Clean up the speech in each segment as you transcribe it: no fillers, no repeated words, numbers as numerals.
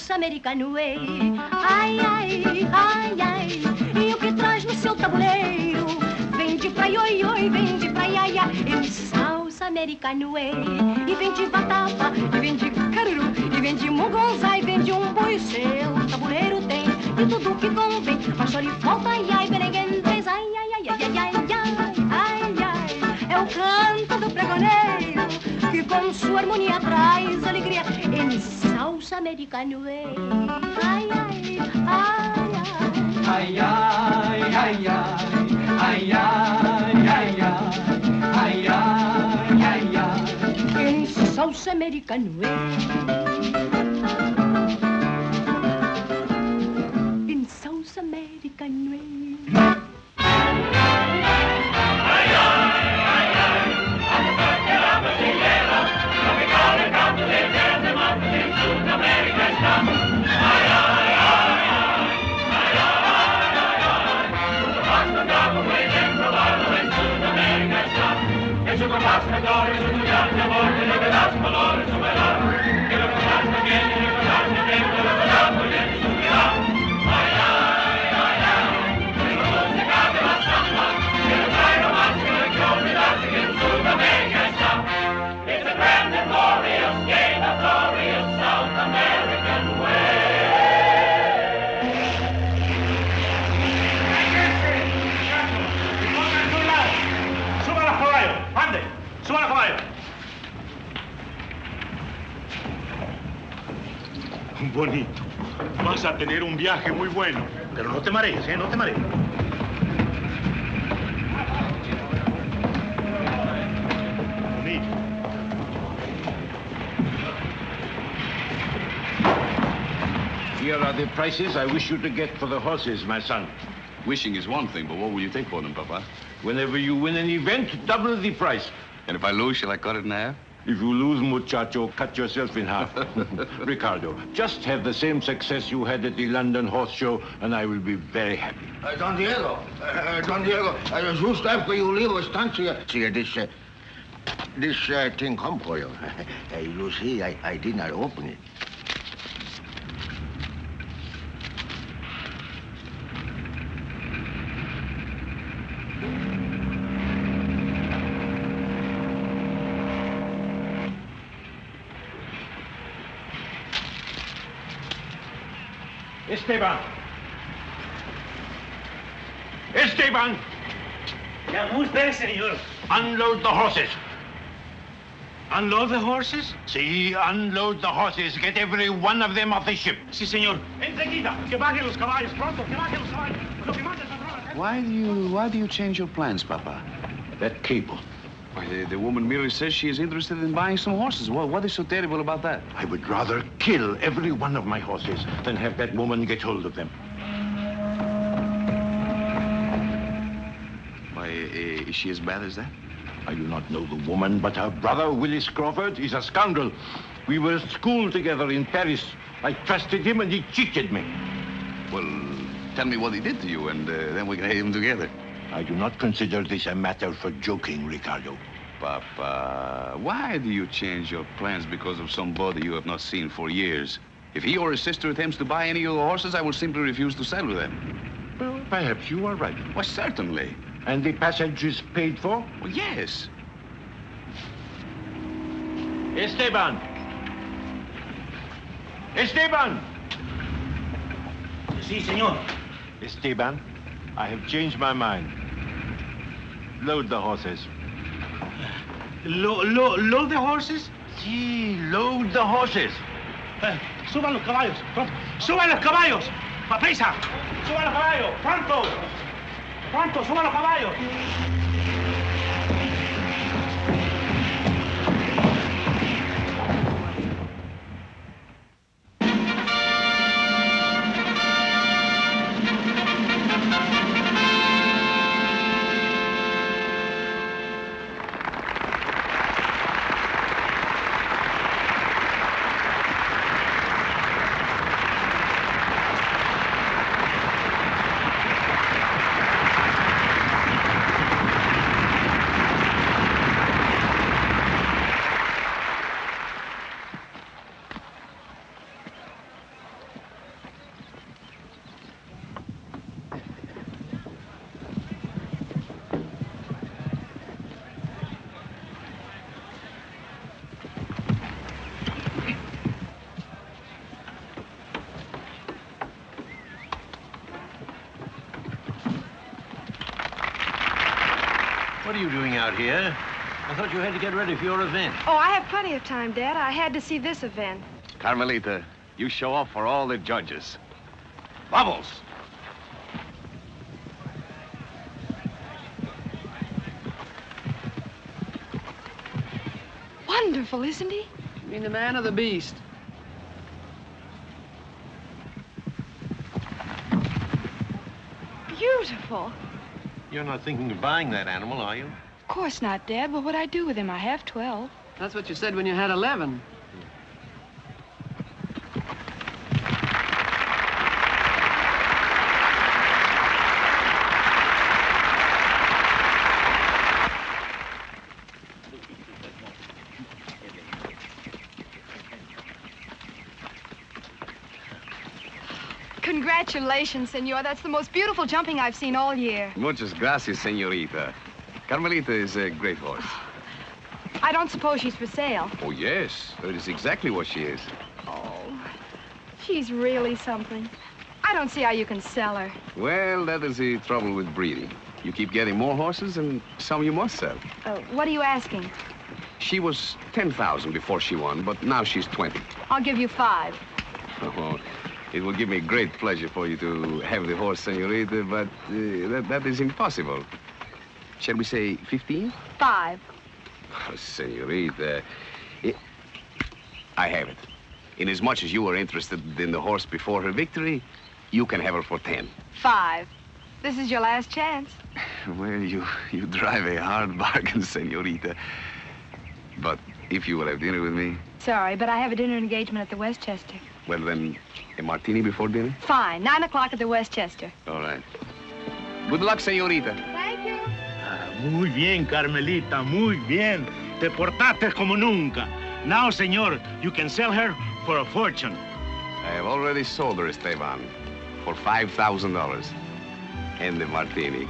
South American Way. Ai, ai, ai, ai, e o que traz no seu tabuleiro? Vende pra oi, vende pra iaia, em South American Way. E vende batata, e vende caruru, e vende mugonza, e vende boi. Seu tabuleiro tem de tudo que convém, mas só lhe falta ai, ai, berenguem, três, ai, ai, ai, ai, ai, ai, ai, ai. É o canto do pregoneiro que com sua harmonia traz alegria em South American Way. Ai, ai, ai, ai, ai, ai, ai, ai, ai, ai, ai, ai, ai, em South American Way. In South American Way. Bonito. Vas a tener un viaje muy bueno. Pero no te marees, ¿eh? No te marees. Bonito. Here are the prices I wish you to get for the horses, my son. Wishing is one thing, but what will you take for them, Papa? Whenever you win an event, double the price. And if I lose, shall I cut it in half? If you lose, muchacho, cut yourself in half. Ricardo, just have the same success you had at the London Horse Show, and I will be very happy. Don Diego, just after you leave Estancia, see, this thing come for you. You see, I did not open it. Esteban! Esteban! Llamó usted, señor. Unload the horses. Unload the horses? Sí, unload the horses. Get every one of them off the ship. Sí, señor. Enseguida. Que bajen los caballos, pronto. Que bajen los caballos. Lo que manda el patrón. Why do you change your plans, Papa? That cable. Why, the woman merely says she is interested in buying some horses. What is so terrible about that? I would rather kill every one of my horses than have that woman get hold of them. Why, is she as bad as that? I do not know the woman, but her brother, Willis Crawford, is a scoundrel. We were at school together in Paris. I trusted him and he cheated me. Well, tell me what he did to you, and then we can hate him together. I do not consider this a matter for joking, Ricardo. Papa, why do you change your plans because of somebody you have not seen for years? If he or his sister attempts to buy any of the horses, I will simply refuse to sell them. Well, perhaps you are right. Why, certainly. And the passage is paid for? Well, yes. Esteban! Esteban! Sí, señor. Esteban, I have changed my mind. Load the horses. Load the horses? Sí, load the horses. Suban los caballos, pronto. ¡Suban los caballos! ¡Paprisa! ¡Suban los caballos! ¡Pronto! ¡Pronto! ¡Suban los caballos! What are you doing out here? I thought you had to get ready for your event. Oh, I have plenty of time, Dad. I had to see this event. Carmelita, you show off for all the judges. Bubbles! Wonderful, isn't he? You mean the man or the beast? Beautiful. You're not thinking of buying that animal, are you? Of course not, Dad. What would I do with him? I have 12. That's what you said when you had 11. Congratulations, senor. That's the most beautiful jumping I've seen all year. Muchas gracias, señorita. Carmelita is a great horse. I don't suppose she's for sale. Oh, yes. That is exactly what she is. Oh, she's really something. I don't see how you can sell her. Well, that is the trouble with breeding. You keep getting more horses, and some you must sell. What are you asking? She was 10,000 before she won, but now she's 20. I'll give you 5. Oh, it will give me great pleasure for you to have the horse, senorita, but that is impossible. Shall we say 15? 5. Oh, senorita, I have it. Inasmuch as you were interested in the horse before her victory, you can have her for 10. 5. This is your last chance. Well, you drive a hard bargain, senorita. But if you will have dinner with me... Sorry, but I have a dinner engagement at the Westchester. Well, then, a martini before dinner? Fine. 9 o'clock at the Westchester. All right. Good luck, señorita. Thank you. Muy bien, Carmelita, muy bien. Te portaste como nunca. Now, señor, you can sell her for a fortune. I have already sold her, Esteban, for $5,000. And the martini.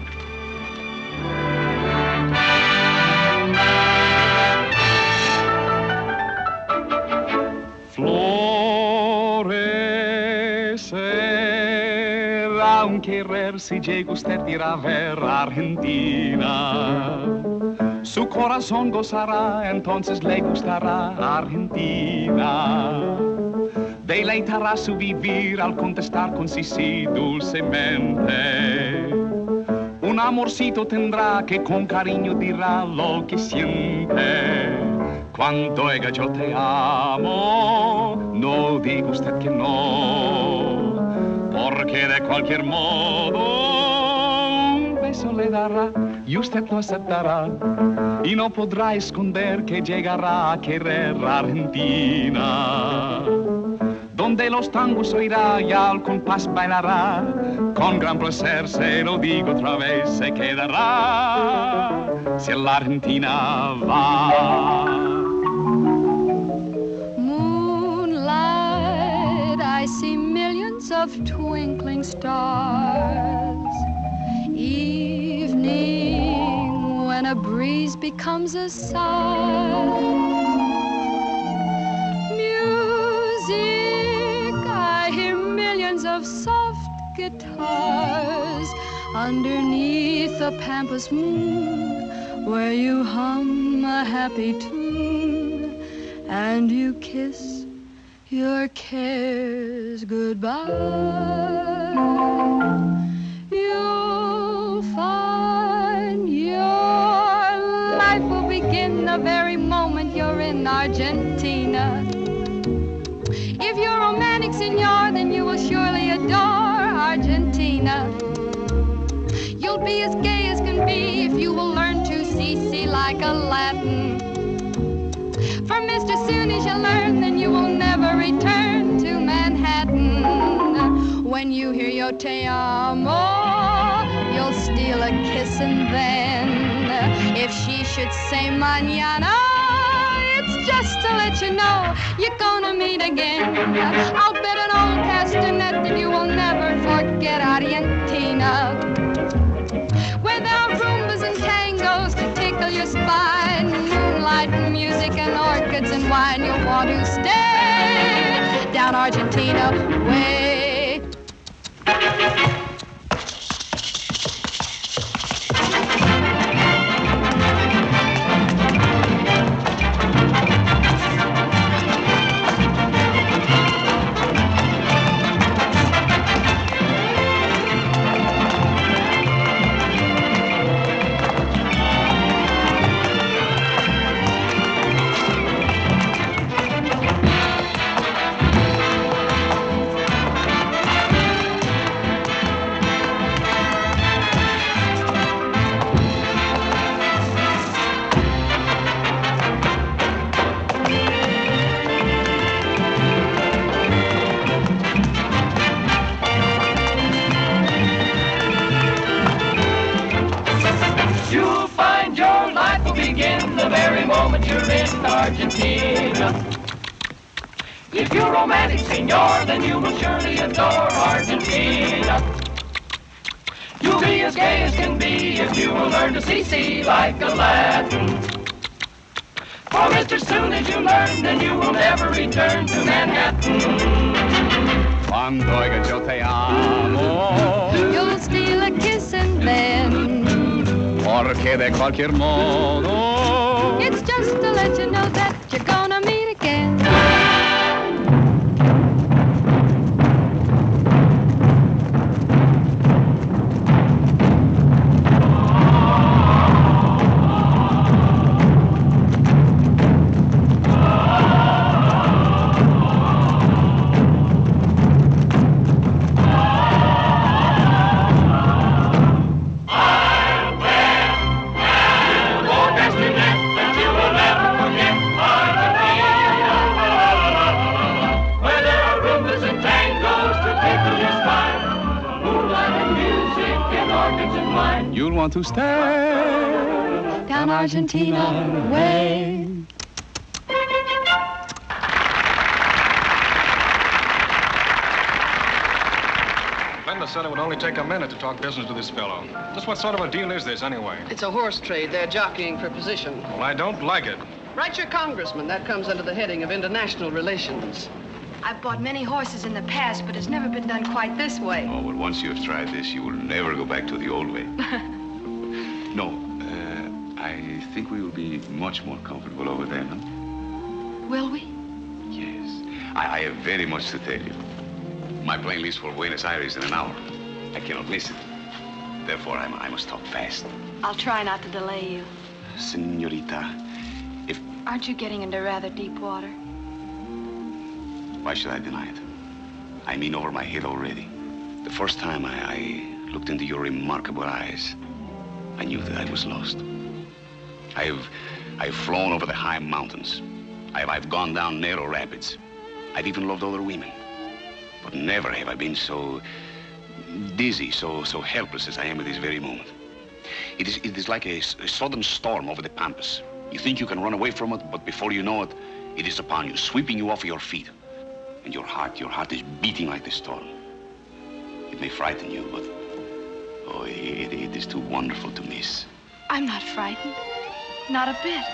Florecerá un querer si llega usted a ir a ver Argentina. Su corazón gozará, entonces le gustará Argentina. Deleitará su vivir al contestar con sí, sí, dulcemente. Un amorcito tendrá que con cariño dirá lo que siente. Cuando diga yo te amo, no diga usted que no, porque de cualquier modo un beso le dará y usted lo aceptará y no podrá esconder que llegará a querer Argentina, donde los tangos oirá y al compás bailará, con gran placer se lo digo otra vez, se quedará si a la Argentina va. I see millions of twinkling stars. Evening, when a breeze becomes a sigh. Music, I hear millions of soft guitars underneath the pampas moon, where you hum a happy tune and you kiss your cares goodbye. You'll find your life will begin the very moment you're in Argentina. If you're romantic, senor, then you will surely adore Argentina. You'll be as gay as can be if you will learn to see like a Latin. For Mr. Soon as you learn, then you will never return to Manhattan. When you hear yo te amo, you'll steal a kiss and then if she should say mañana, it's just to let you know you're gonna meet again. I'll bet an old castanet that you will never forget Argentina. Without rumbas and tangos to tickle your spine, moonlight and music and orchids and wine, you'll want to stay down Argentina way. moment you're in Argentina. If you're romantic, senor, then you will surely adore Argentina. You'll be as gay as can be if you will learn to see like a Latin. For as soon as you learn, then you will never return to Manhattan. Quando oiga yo te amo, You'll steal a kiss and then porque de cualquier modo, it's just to let you know that you're gonna meet again. you'll want to stay down Argentina way. Glenda said it would only take a minute to talk business to this fellow. Just what sort of a deal is this, anyway? It's a horse trade. They're jockeying for position. Well, I don't like it. Write your congressman. That comes under the heading of international relations. I've bought many horses in the past, but it's never been done quite this way. Oh, well, once you have tried this, you will never go back to the old way. No, I think we will be much more comfortable over there, no? Will we? Yes. I have very much to tell you. My plane leaves for Buenos Aires in an hour. I cannot miss it. Therefore, I must talk fast. I'll try not to delay you. Senorita, if... Aren't you getting into rather deep water? Why should I deny it? I'm in over my head already. The first time I looked into your remarkable eyes, I knew that I was lost. I've flown over the high mountains. I've gone down narrow rapids. I've even loved other women. But never have I been so dizzy, so helpless as I am at this very moment. It is like a sudden storm over the pampas. You think you can run away from it, but before you know it, it is upon you, sweeping you off your feet. And your heart is beating like the storm. It may frighten you, but oh, it is too wonderful to miss. I'm not frightened. Not a bit.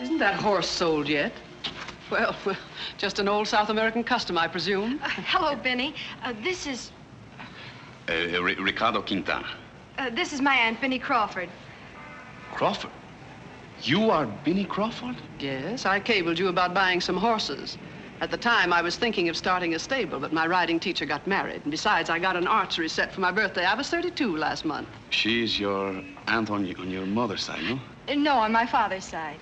Isn't that horse sold yet? Well, just an old South American custom, I presume. Hello, Benny. This is... Ricardo Quintana. This is my Aunt, Benny Crawford. Crawford? You are Benny Crawford? Yes, I cabled you about buying some horses. At the time, I was thinking of starting a stable, but my riding teacher got married. And besides, I got an archery set for my birthday. I was 32 last month. She's your aunt on your mother's side, no? No, on my father's side.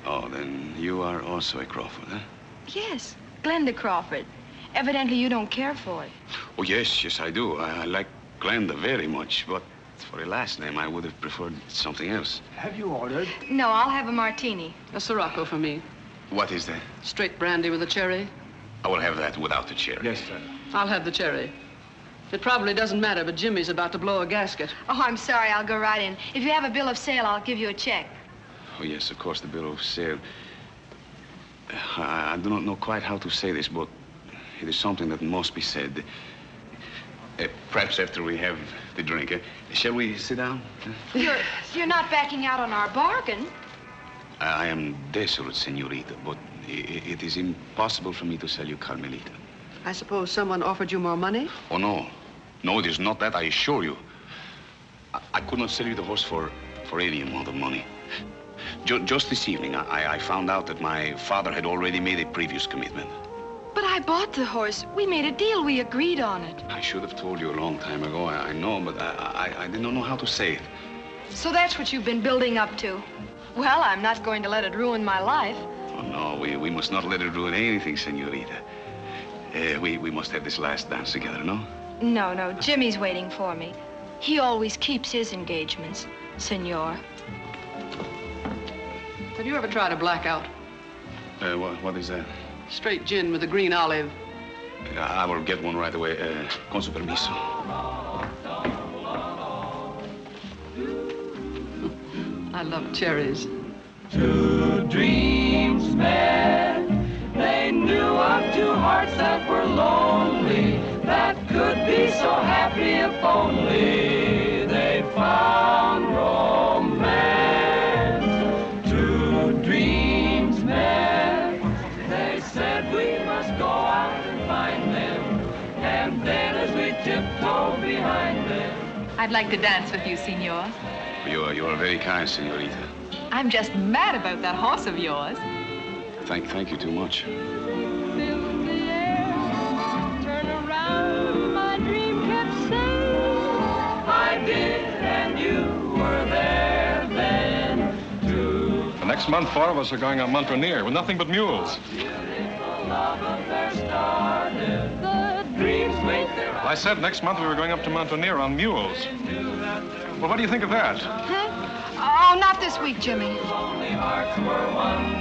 Oh, then you are also a Crawford, huh? Yes, Glenda Crawford. Evidently, you don't care for it. Oh, yes, I do. I like Glenda very much, but for a last name, I would have preferred something else. Have you ordered? No, I'll have a martini. A Sirocco for me. What is that? Straight brandy with a cherry. I will have that without the cherry. Yes, sir. I'll have the cherry. It probably doesn't matter, but Jimmy's about to blow a gasket. Oh, I'm sorry. I'll go right in. If you have a bill of sale, I'll give you a check. Oh, yes, of course, the bill of sale. I do not know quite how to say this, but it is something that must be said. Perhaps after we have the drink. Shall we sit down? You're not backing out on our bargain. I am desolate, senorita, but it is impossible for me to sell you Carmelita. I suppose someone offered you more money? Oh, no. No, it is not that, I assure you. I could not sell you the horse for any amount of money. Just this evening, I found out that my father had already made a previous commitment. But I bought the horse. We made a deal. We agreed on it. I should have told you a long time ago. I know, but I did not know how to say it. So that's what you've been building up to. Well, I'm not going to let it ruin my life. Oh, no, we must not let it ruin anything, senorita. We must have this last dance together, no? No, Jimmy's waiting for me. He always keeps his engagements, senor. Have you ever tried a blackout? What is that? Straight gin with a green olive. I will get one right away. Con su permiso. love cherries. Two dreams met. They knew of two hearts that were lonely, that could be so happy if only they found romance. Two dreams met. They said we must go out and find them, and then as we tiptoe behind them. I'd like to dance with you, senor. You are very kind, senorita. I'm just mad about that horse of yours. Thank you too much. Turn around, my dream kept saying. I did, and you were there then, too. The next month, 4 of us are going on Montreal with nothing but mules. Love affair started. The dreams wait their Well, I said next month we were going up to Montreal on mules. Well, what do you think of that? Huh? Oh, not this week, Jimmy. Lonely hearts were one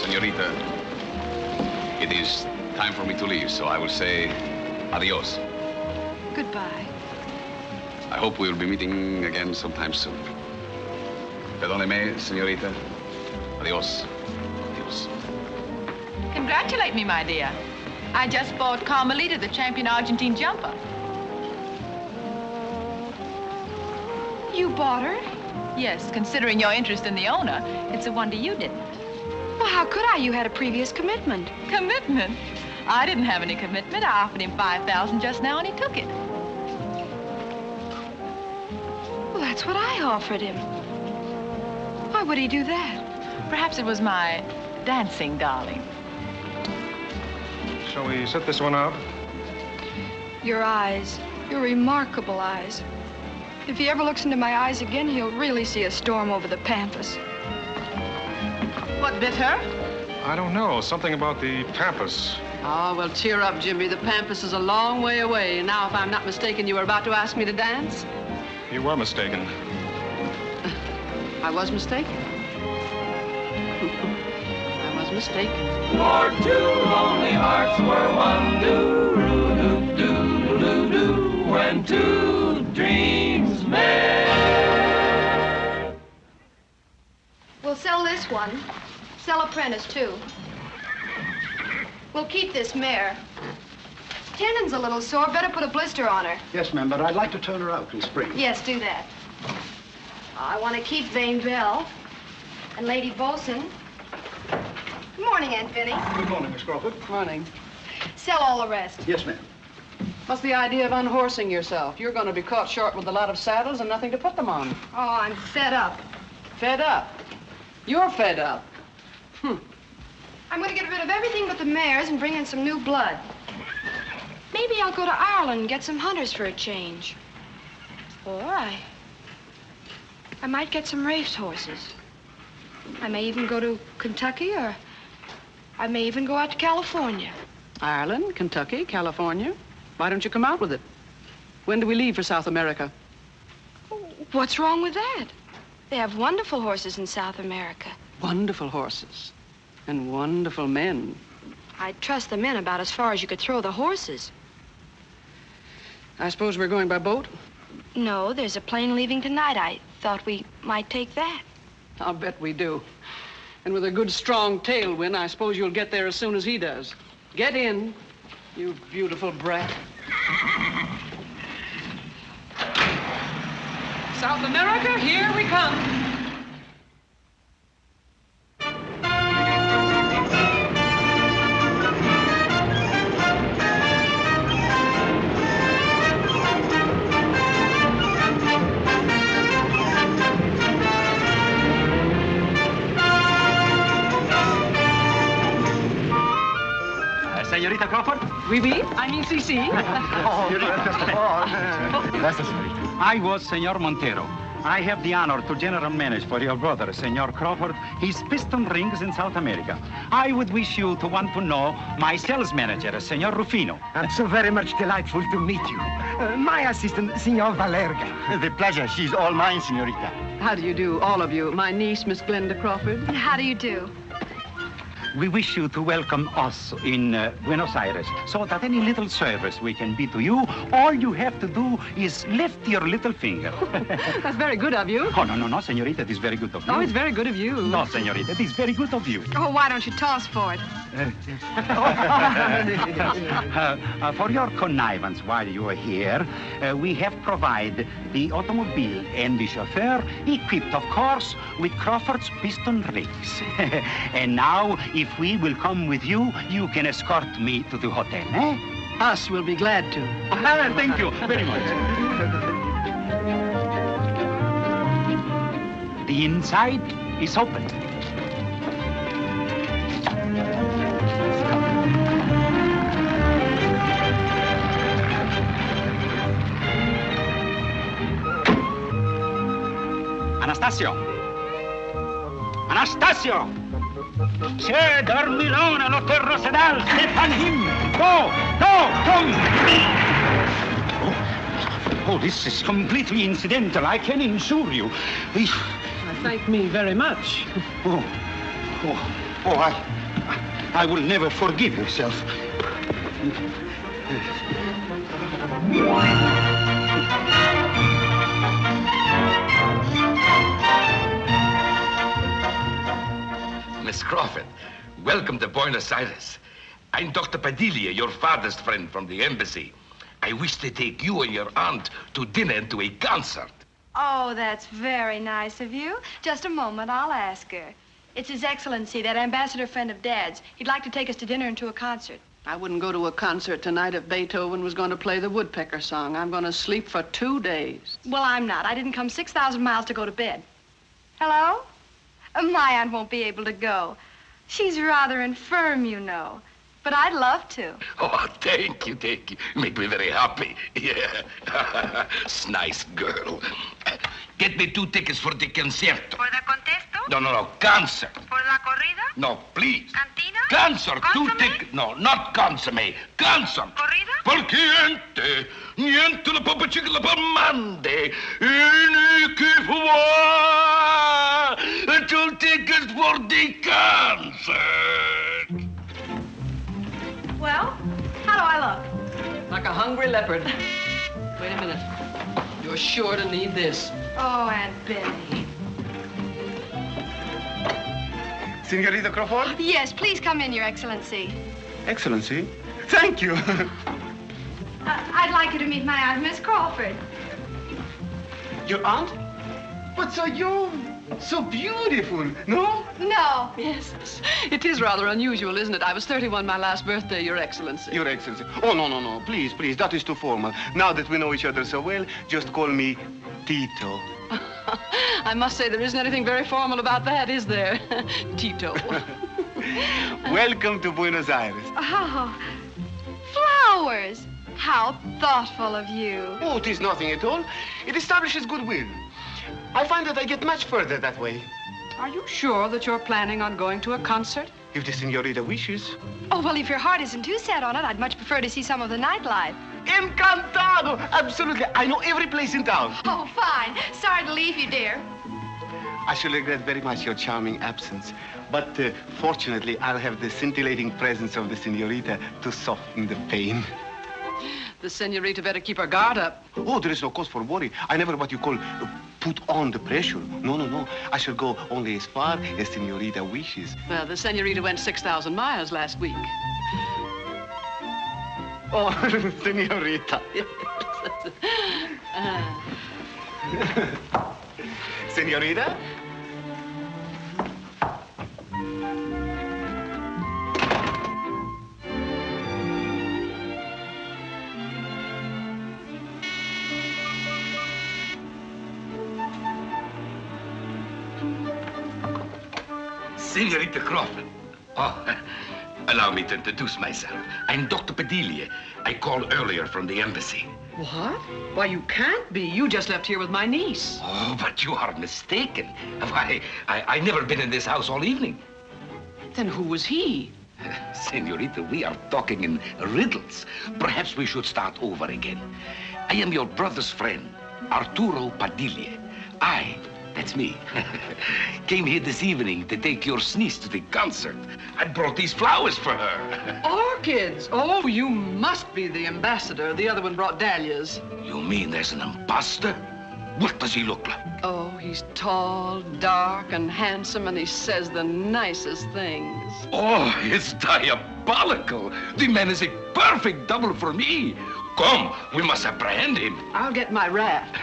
Senorita, it is time for me to leave, so I will say adios. Goodbye. I hope we will be meeting again sometime soon. Perdóneme, señorita. Adios. Adios. Congratulate me, my dear. I just bought Carmelita, the champion Argentine jumper. You bought her? Yes, considering your interest in the owner, it's a wonder you didn't. Well, how could I? You had a previous commitment. Commitment? I didn't have any commitment. I offered him $5,000 just now, and he took it. Well, that's what I offered him. Why would he do that? Perhaps it was my dancing, darling. Shall we set this one out? Your eyes, your remarkable eyes. If he ever looks into my eyes again, he'll really see a storm over the pampas. What bit her? I don't know. Something about the pampas. Oh, well, cheer up, Jimmy. The pampas is a long way away. And now, if I'm not mistaken, you were about to ask me to dance? You were mistaken. I was mistaken. I was mistaken. For two lonely hearts were one do-do-do-do-do-do when two dreams met. We'll sell this one. Sell Apprentice, too. We'll keep this mare. Tendon's a little sore. Better put a blister on her. Yes, ma'am, but I'd like to turn her out in spring. Yes, do that. I want to keep Vane Bell and Lady Bosun. Good morning, Aunt Vinny. Good morning, Miss Crawford. Morning. Sell all the rest. Yes, ma'am. What's the idea of unhorsing yourself? You're going to be caught short with a lot of saddles and nothing to put them on. Oh, I'm fed up. Fed up? You're fed up. I'm going to get rid of everything but the mares and bring in some new blood. Maybe I'll go to Ireland and get some hunters for a change. Or I might get some race horses. I may even go to Kentucky, or I may even go out to California. Ireland, Kentucky, California. Why don't you come out with it? When do we leave for South America? What's wrong with that? They have wonderful horses in South America. Wonderful horses. And wonderful men. I'd trust the men about as far as you could throw the horses. I suppose we're going by boat? No, there's a plane leaving tonight. I thought we might take that. I'll bet we do. And with a good, strong tailwind, I suppose you'll get there as soon as he does. Get in, you beautiful brat. South America, here we come. Senorita Crawford? Oui, oui. I mean, CC. I was Senor Montero. I have the honor to general manage for your brother, Senor Crawford, his piston rings in South America. I would wish you to want to know my sales manager, Senor Rufino. I'm so very much delightful to meet you. My assistant, Senor Valerga. The pleasure. She's all mine, Senorita. How do you do, all of you? My niece, Miss Glenda Crawford. How do you do? We wish you to welcome us in Buenos Aires, so that any little service we can be to you, all you have to do is lift your little finger. That's very good of you. Oh, no, senorita, it is very good of you. Oh, it's very good of you. No, senorita, it is very good of you. Oh, why don't you toss for it? For your connivance while you are here, we have provided the automobile and the chauffeur, equipped, of course, with Crawford's piston rings. And now, if we will come with you, you can escort me to the hotel, eh? Us will be glad to. Thank you very much. The inside is open. Anastasio! Anastasio! C'è dormilone, lo terro sedal, Stefan him! Go! Come! Oh, this is completely incidental, I can assure you. Thank me very much. I will never forgive yourself. Miss Crawford, welcome to Buenos Aires. I'm Dr. Padilla, your father's friend from the embassy. I wish to take you and your aunt to dinner and to a concert. Oh, that's very nice of you. Just a moment, I'll ask her. It's His Excellency, that ambassador friend of Dad's. He'd like to take us to dinner and to a concert. I wouldn't go to a concert tonight if Beethoven was going to play the Woodpecker song. I'm going to sleep for 2 days. Well, I'm not. I didn't come 6,000 miles to go to bed. Hello? My aunt won't be able to go. She's rather infirm, you know. But I'd love to. Oh, thank you. Make me very happy. Yeah. Nice girl. Get me 2 tickets for the concerto. ¿For the contesto? No, concert. ¿For la corrida? No, please. ¿Cantina? Concert. Consomme? 2 tickets. No, not consomme. Concert. ¿Corrida? Perché niente la papa chica la mande. E che fa 2 tickets for the concert. Well, how do I look? Like a hungry leopard. Wait a minute. You're sure to need this. Oh, Aunt Betty. Senorita Crawford? Yes, please come in, Your Excellency. Excellency? Thank you. I'd like you to meet my aunt, Miss Crawford. Your aunt? But so young, so beautiful, no? No. Yes, it is rather unusual, isn't it? I was 31 my last birthday, Your Excellency. Your Excellency. Oh, no. Please, that is too formal. Now that we know each other so well, just call me Tito. I must say there isn't anything very formal about that, is there? Tito. Welcome to Buenos Aires. Oh, flowers. How thoughtful of you. Oh, it is nothing at all. It establishes goodwill. I find that I get much further that way. Are you sure that you're planning on going to a concert? If the senorita wishes. Oh, well, if your heart isn't too set on it, I'd much prefer to see some of the nightlife. Encantado! Absolutely. I know every place in town. Oh, fine. Sorry to leave you, dear. I shall regret very much your charming absence. But fortunately, I'll have the scintillating presence of the senorita to soften the pain. The senorita better keep her guard up. Oh, there is no cause for worry. I never what you call put on the pressure. No. I shall go only as far as senorita wishes. Well, the senorita went 6,000 miles last week. Oh, senorita. Senorita? Senorita Crawford. Oh, allow me to introduce myself. I'm Dr. Padilla. I called earlier from the embassy. What? Why, you can't be. You just left here with my niece. Oh, but you are mistaken. Why, I never been in this house all evening. Then who was he? Senorita, we are talking in riddles. Perhaps we should start over again. I am your brother's friend, Arturo Padilla. I That's me. Came here this evening to take your niece to the concert. I brought these flowers for her. Orchids? Oh, you must be the ambassador. The other one brought dahlias. You mean there's an imposter? What does he look like? Oh, he's tall, dark, and handsome, and he says the nicest things. Oh, it's diabolical. The man is a perfect double for me. Come, we must apprehend him. I'll get my raft.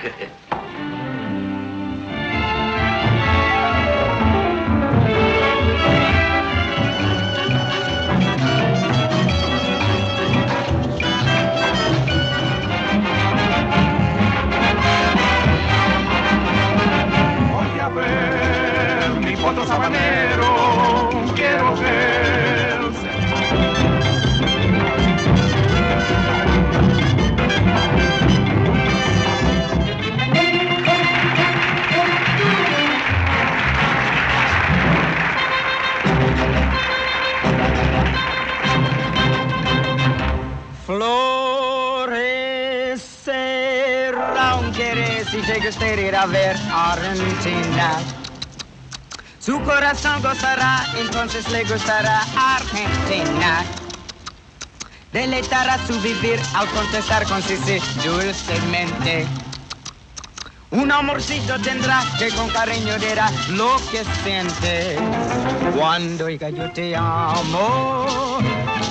Otro sabanero, quiero ver. Florecerá un querer si llega usted a ir a ver Argentina. Su corazón gozará, entonces le gustará Argentina. Deleitará su vivir al contestar con sí, sí, dulcemente. Un amorcito tendrá que con cariño dirá lo que siente. Cuando diga yo te amo,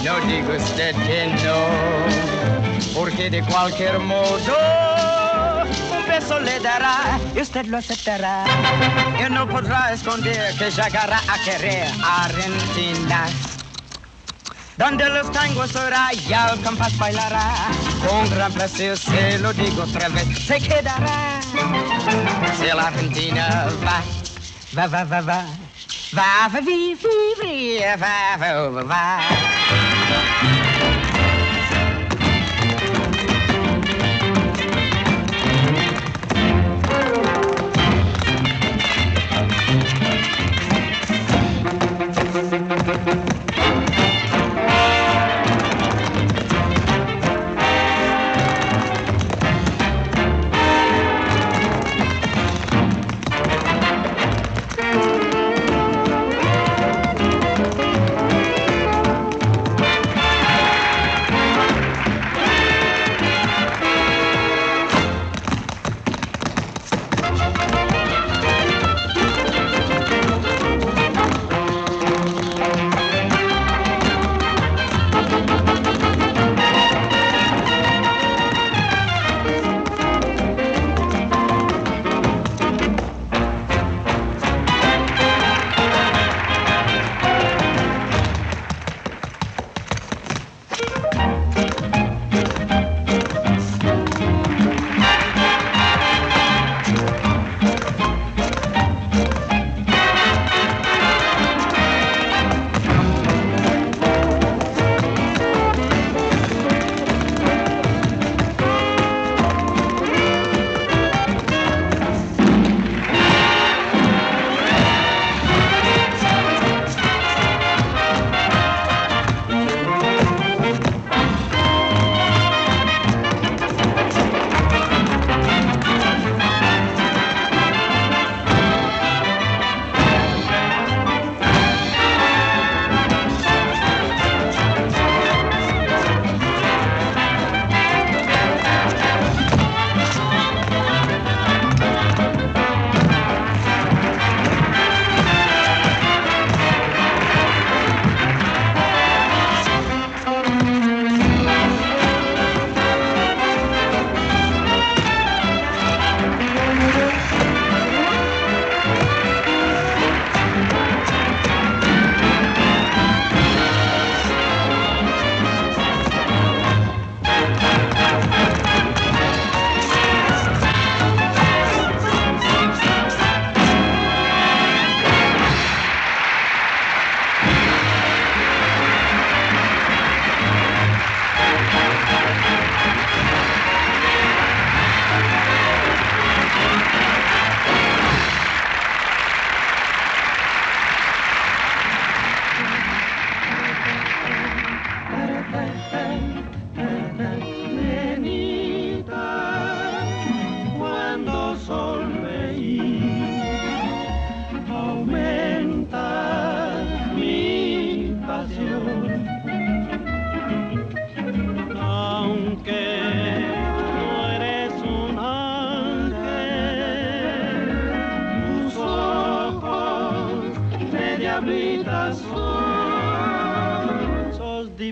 no diga usted que no, porque de cualquier modo un beso le dará y usted lo aceptará. Y no podrá esconder que llegará a querer Argentina, donde los tangos oirá y al compás bailará. Con gran placer se lo digo otra vez, se quedará. Si la Argentina va, va.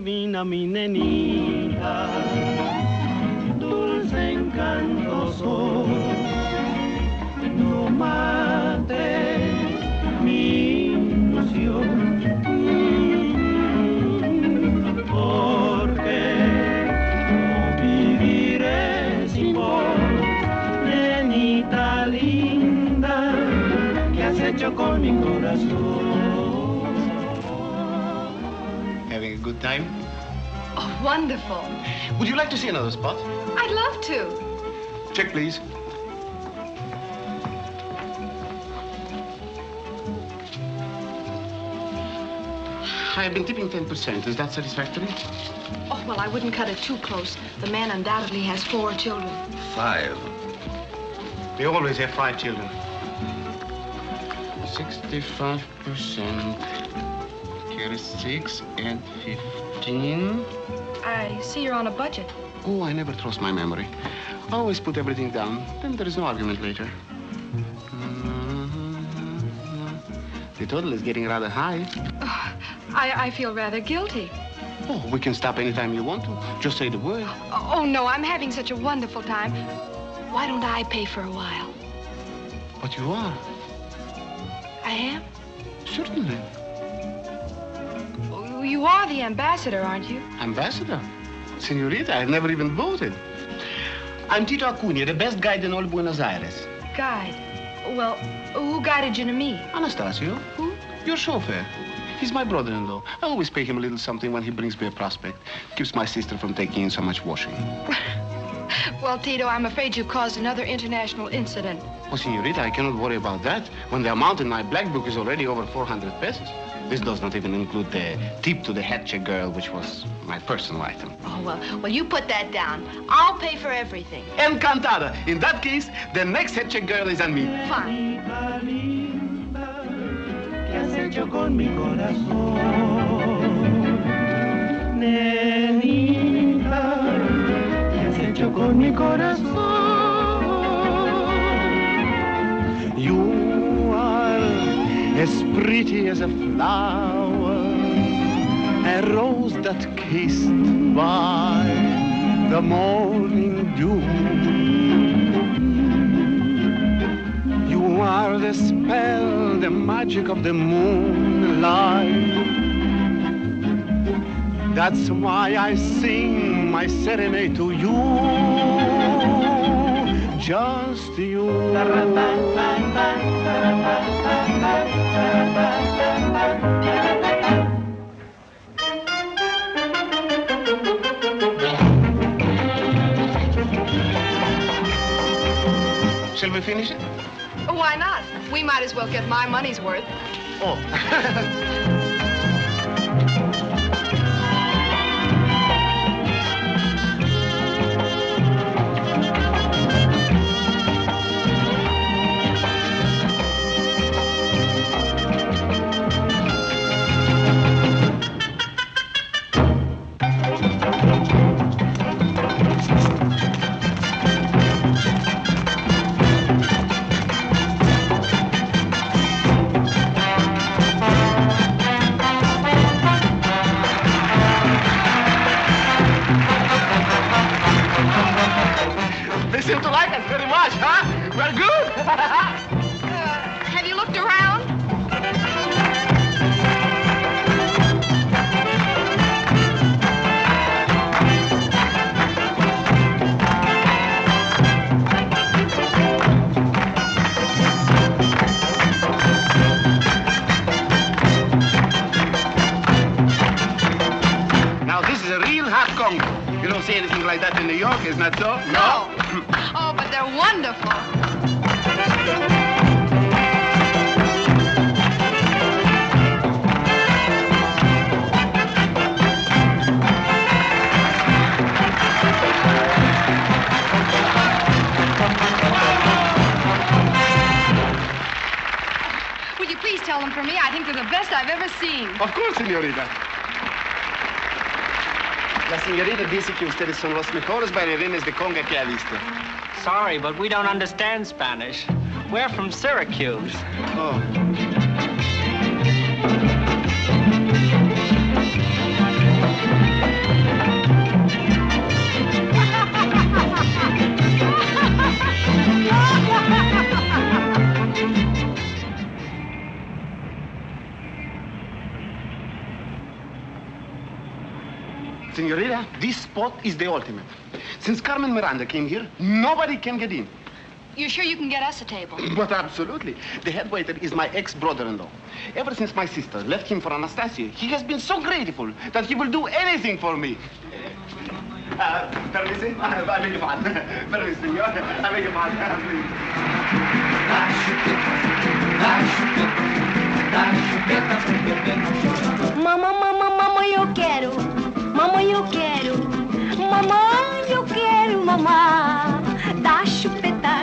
divina mi nenita, dulce encanto soy, no mate mi ilusión, porque no viviré sin vos, nenita linda, que has hecho con mi corazón. Having a good time? Oh, wonderful. Would you like to see another spot? I'd love to. Check, please. I've been tipping 10%. Is that satisfactory? Oh, well, I wouldn't cut it too close. The man undoubtedly has 4 children. 5. They always have 5 children. 65%. Here is 6 and 15. I see you're on a budget. Oh, I never trust my memory. I always put everything down. Then there is no argument later. The total is getting rather high. I feel rather guilty. Oh, we can stop anytime you want to. Just say the word. Oh, no, I'm having such a wonderful time. Why don't I pay for a while? But you are. I am? Certainly. Oh, you are the ambassador, aren't you? Ambassador? Senorita, I've never even voted. I'm Tito Acuna, the best guide in all Buenos Aires. Guide? Well, who guided you to me? Anastasio. Who? Your chauffeur. He's my brother-in-law. I always pay him a little something when he brings me a prospect. Keeps my sister from taking in so much washing. Well, Tito, I'm afraid you caused another international incident. Oh, senorita, I cannot worry about that when the amount in my black book is already over 400 pesos. This does not even include the tip to the head check girl, which was my personal item. Oh, well, you put that down. I'll pay for everything. Encantada. In that case, the next head check girl is on me. Fine. ¿Qué has hecho con mi corazón? Nenita, ¿qué has hecho con mi corazón? You are as pretty as a flower, a rose that kissed by the morning dew. You are the spell, the magic of the moonlight. That's why I sing my serenade to you. Just you. Shall we finish it? Why not? We might as well get my money's worth. Oh. They seem to like us very much, huh? We're good. Have you looked around? Now, this is a real hot conga. You don't see anything like that in New York, isn't that so? No. Oh, but they're wonderful. Would you please tell them for me? I think they're the best I've ever seen. Of course, señorita. La señorita dice que ustedes son los mejores bailarines de conga que ha visto. Sorry, but we don't understand Spanish. We're from Syracuse. Oh. Senorita, this spot is the ultimate. Since Carmen Miranda came here, nobody can get in. You're sure you can get us a table? But absolutely. The head waiter is my ex-brother-in-law. Ever since my sister left him for Anastasia, he has been so grateful that he will do anything for me. Permisi? I beg your pardon. Permisi, senor. I beg your pardon, please. Mamãe, eu quero. Mamãe, eu quero. Mamãe, eu quero, mamãe. Dá chupeta,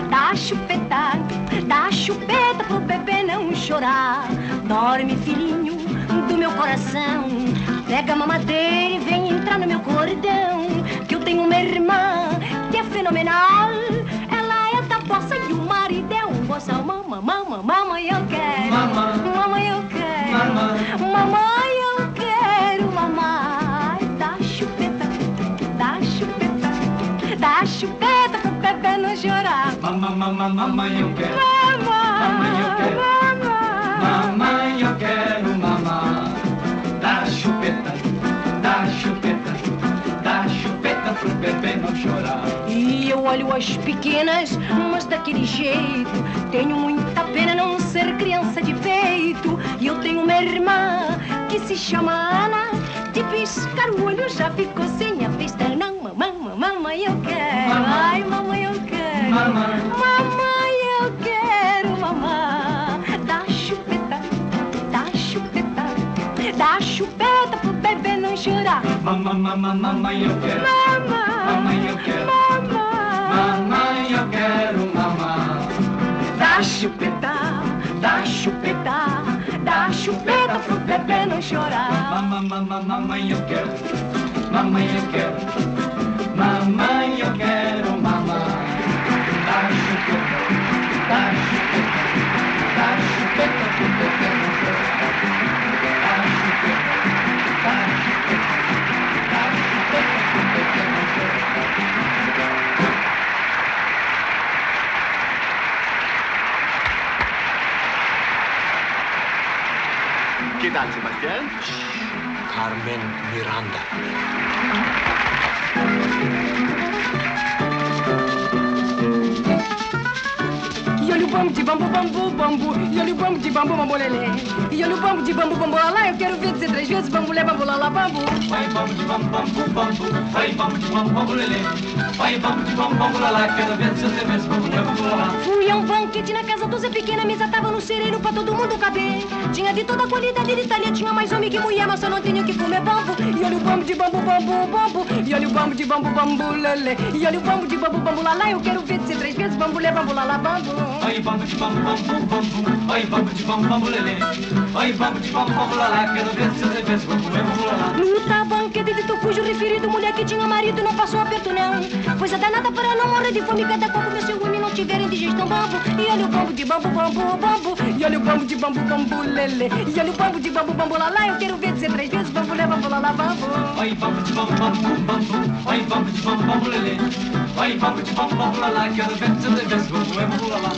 dá chupeta, dá chupeta pro bebê não chorar. Dorme, filhinho do meu coração. Pega a mamadeira e vem entrar no meu cordão. Que eu tenho uma irmã que é fenomenal. Ela é da bossa e o marido é um boçal. Mamãe, eu quero. Mamãe, eu quero. Mamãe, eu quero, mamãe. Dá chupeta, dá chupeta, dá chupeta pro bebê não chorar. Mamãe, eu quero. Mamãe, eu quero. Mamãe, eu quero, mamãe. Dá chupeta, dá chupeta, dá chupeta pro bebê não chorar. E eu olho as pequenas, mas daquele jeito. Tenho muita pena não ser criança de peito. E eu tenho uma irmã que se chama Ana. De piscar o olho já ficou sem a vista. Não, mamãe, eu quero. Ai, mamãe, eu quero. Mamãe, eu quero, mamãe. Dá chupeta, dá chupeta, dá chupeta pro bebê não chorar. Mamãe, eu quero. Mamãe, eu quero. Mamãe, eu quero, mamãe. Dá chupeta, dá chupeta, dá chupeta pro bebê não chorar. Mamãe, eu quero. Mamãe, eu quero. Mamãe, eu quero, mamãe. Dá chupeta, dá chupeta, dá chupeta pro bebê não chorar. Dá chupeta, dá chupeta, dá chupeta pro bebê não chorar. ¿Qué tal, Sebastián? Carmen Miranda. E olha o bambu de bambu, bambu. E olha o bambu de bambu, bambu, lelê. E olha o bambu de bambu, bambu, lá. Eu quero ver dizer 3 vezes bambu, lé, bambu, lá, bambu. Vai bambu de bambu, bambu. Vai bambu de bambu, bambu, lelê. Vai bambu de bambu, bambu, lá. Quero ver dizer 3 vezes bambu, lé, bambu, lá. Fui a um banquete na casa do Zé Pequena. A mesa tava no sereno pra todo mundo caber. Tinha de toda a qualidade de Itália. Tinha mais homem que mulher, mas só não tinha o que comer bambu. E olha o bambu de bambu, bambu. E olha o bambu de bambu, bambu, lelê. E olha o bambu de bambu, bambu, lá. Eu quero ver dizer 3 vezes bambu, lé, bambu, lá, bambu. Vai bambu de bambu, bambu. Vai bambu de bambu, bambu, lelê. Vai bambu de bambu, bambu, lá. Quero ver dizer 3 vezes bambu, lé, bambu, lá. Luta banquete de cujo referido mulher que tinha marido não passou aperto não. Coisa danada para não morrer de fome. Cada copo que seu homem não tiver indigestão bambu. E olha o bambu de bambu, bambu. E olha o bambu de bambu, bambu, lelê. E olha o bambu de bambu, bambu, lá. Eu quero ver dizer 3 vezes bambu, lé, bambu, lá, bambu. Vai bambu de bambu, bambu. Vai bambu de bambu, bambu, lelê. Vai bambu de bambu, bambu, lá. Quero ver dizer 3 vezes bambu, lé, bambu, lá.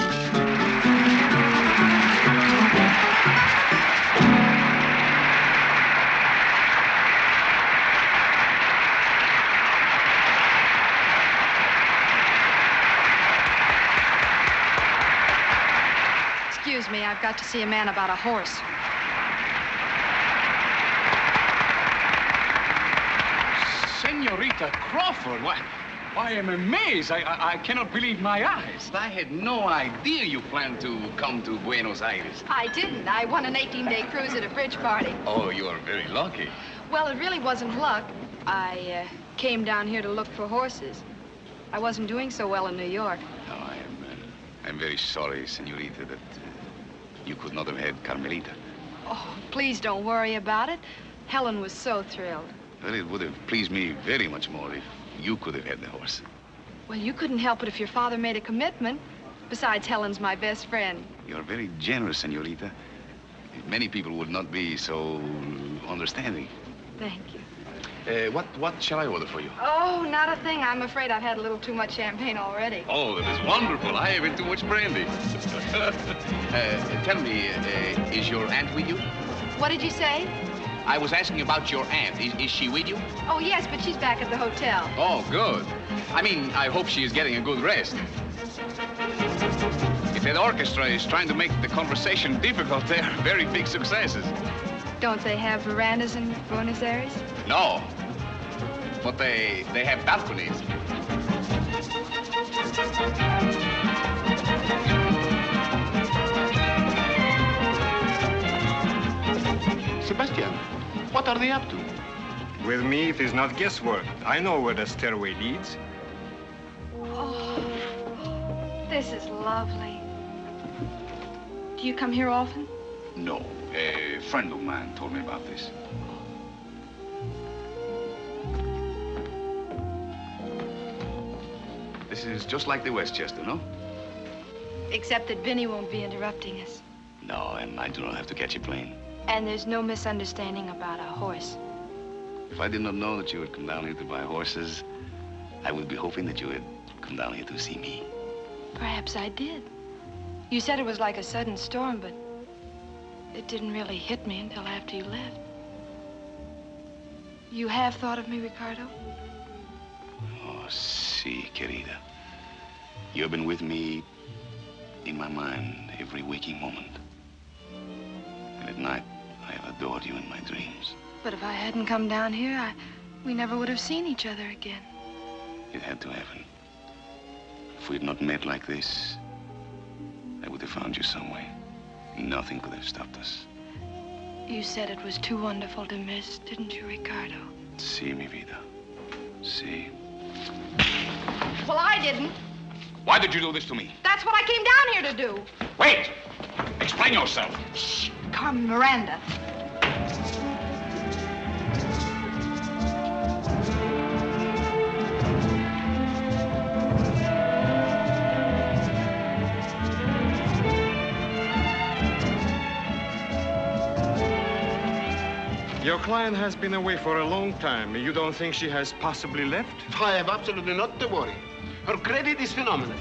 Excuse me, I've got to see a man about a horse. Senorita Crawford, why, I'm amazed. I cannot believe my eyes. I had no idea you planned to come to Buenos Aires. I didn't. I won an 18-day cruise at a bridge party. Oh, you are very lucky. Well, it really wasn't luck. I came down here to look for horses. I wasn't doing so well in New York. No, I'm very sorry, Senorita, that you could not have had Carmelita. Oh, please don't worry about it. Helen was so thrilled. Well, it would have pleased me very much more if you could have had the horse. Well, you couldn't help it if your father made a commitment. Besides, Helen's my best friend. You're very generous, Senorita. Many people would not be so understanding. Thank you. What shall I order for you? Oh, not a thing. I'm afraid I've had a little too much champagne already. Oh, that is wonderful. I have had too much brandy. Tell me, is your aunt with you? What did you say? I was asking about your aunt. Is she with you? Oh, yes, but she's back at the hotel. Oh, good. I mean, I hope she is getting a good rest. If that orchestra is trying to make the conversation difficult, they're very big successes. Don't they have verandas in Buenos Aires? No, but they have balconies. Sebastian, what are they up to? With me, it is not guesswork. I know where the stairway leads. Oh, this is lovely. Do you come here often? No, a friend of mine told me about this. This is just like the Westchester, no? Except that Vinny won't be interrupting us. No, and I do not have to catch a plane. And there's no misunderstanding about a horse. If I did not know that you would come down here to buy horses, I would be hoping that you would come down here to see me. Perhaps I did. You said it was like a sudden storm, but it didn't really hit me until after you left. You have thought of me, Ricardo? Oh, si, querida. You have been with me in my mind every waking moment. And at night, I have adored you in my dreams. But if I hadn't come down here, we never would have seen each other again. It had to happen. If we had not met like this, I would have found you some way. Nothing could have stopped us. You said it was too wonderful to miss, didn't you, Ricardo? Si, mi vida. Si. Well, I didn't. Why did you do this to me? That's what I came down here to do. Wait! Explain yourself. Shh, Carmen Miranda. Your client has been away for a long time. You don't think she has possibly left? I have absolutely not to worry. Her credit is phenomenal.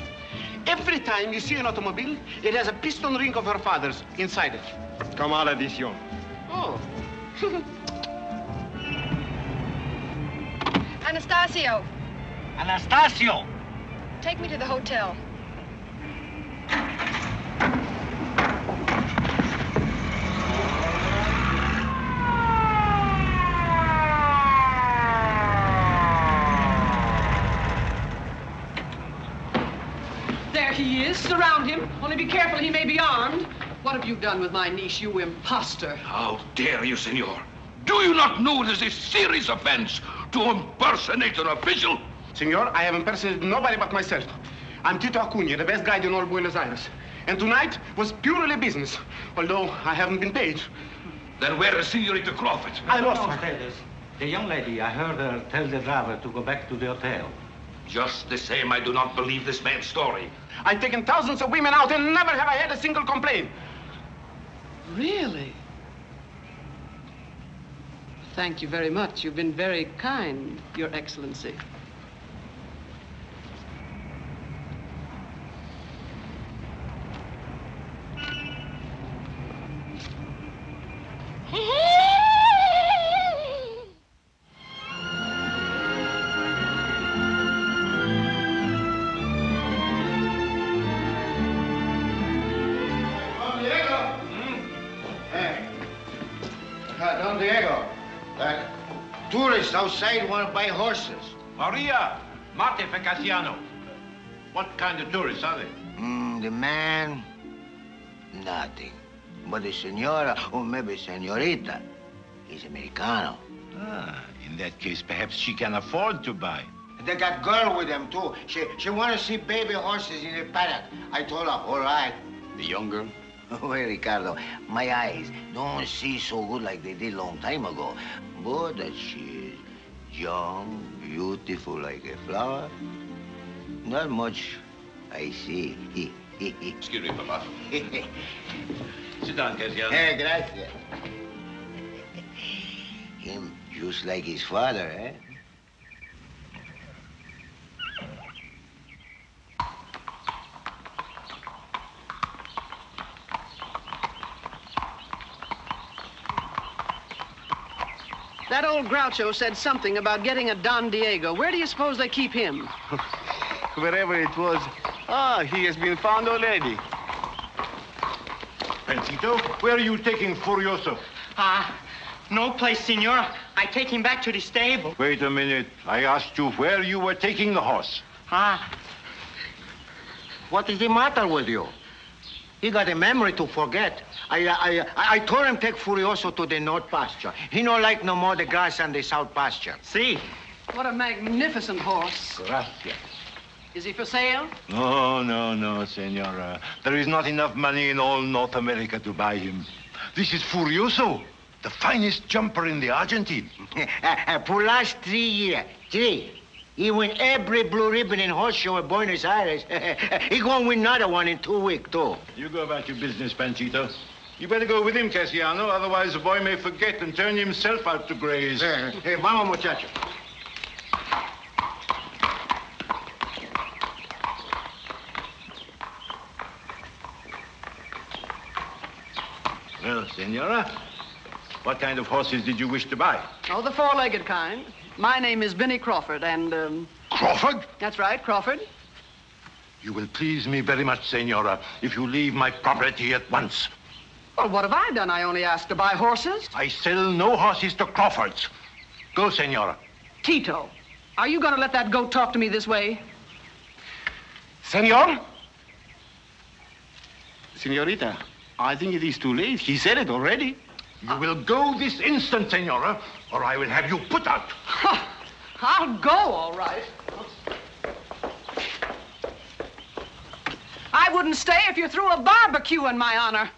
Every time you see an automobile, it has a piston ring of her father's inside it. Comme à l'addition. Oh. Anastasio. Anastasio! Take me to the hotel. There he is. Surround him. Only be careful, he may be armed. What have you done with my niece, you imposter? How dare you, senor? Do you not know it is a serious offense to impersonate an official? Senor, I have impersonated nobody but myself. I'm Tito Acuña, the best guide in all Buenos Aires. And tonight was purely business, although I haven't been paid. Then where is Senorita Crawford? I lost her. The young lady, I heard her tell the driver to go back to the hotel. Just the same, I do not believe this man's story. I've taken thousands of women out and never have I had a single complaint. Really? Thank you very much. You've been very kind, Your Excellency. Don Diego, tourists outside want to buy horses. Maria, Mate Fecasiano. What kind of tourists are they? The man, nothing. But the senora, or maybe senorita, is Americano. Ah, in that case, perhaps she can afford to buy. They got girl with them, too. She want to see baby horses in the paddock. I told her, all right. The young girl? Well, Ricardo, my eyes don't see so good like they did long time ago. But that she is young, beautiful like a flower, not much I see. Excuse me, Papa. Sit down, Casiano. Hey, gracias. Him just like his father, eh? That old Groucho said something about getting a Don Diego. Where do you suppose they keep him? Wherever it was. Ah, he has been found already. Pancito, where are you taking Furioso? No place, senor. I take him back to the stable. Wait a minute. I asked you where you were taking the horse. What is the matter with you? He got a memory to forget. I told him take Furioso to the north pasture. He no like no more the grass on the south pasture. See. What a magnificent horse. Gracias. Is he for sale? No, senora. There is not enough money in all North America to buy him. This is Furioso, the finest jumper in the Argentine. For last 3 years, he win every blue ribbon in horse show in Buenos Aires. He gonna win another one in 2 weeks, too. You go about your business, Panchito. You better go with him, Cassiano, otherwise the boy may forget and turn himself out to graze. Hey, vamos, muchacho. Well, senora, what kind of horses did you wish to buy? Oh, the four-legged kind. My name is Benny Crawford, and, Crawford? That's right, Crawford. You will please me very much, senora, if you leave my property at once. Well, what have I done? I only asked to buy horses. I sell no horses to Crawfords. Go, senora. Tito, are you going to let that goat talk to me this way? Senor? Senorita, I think it is too late. He said it already. You will go this instant, senora, or I will have you put out. I'll go, all right. I wouldn't stay if you threw a barbecue in my honor.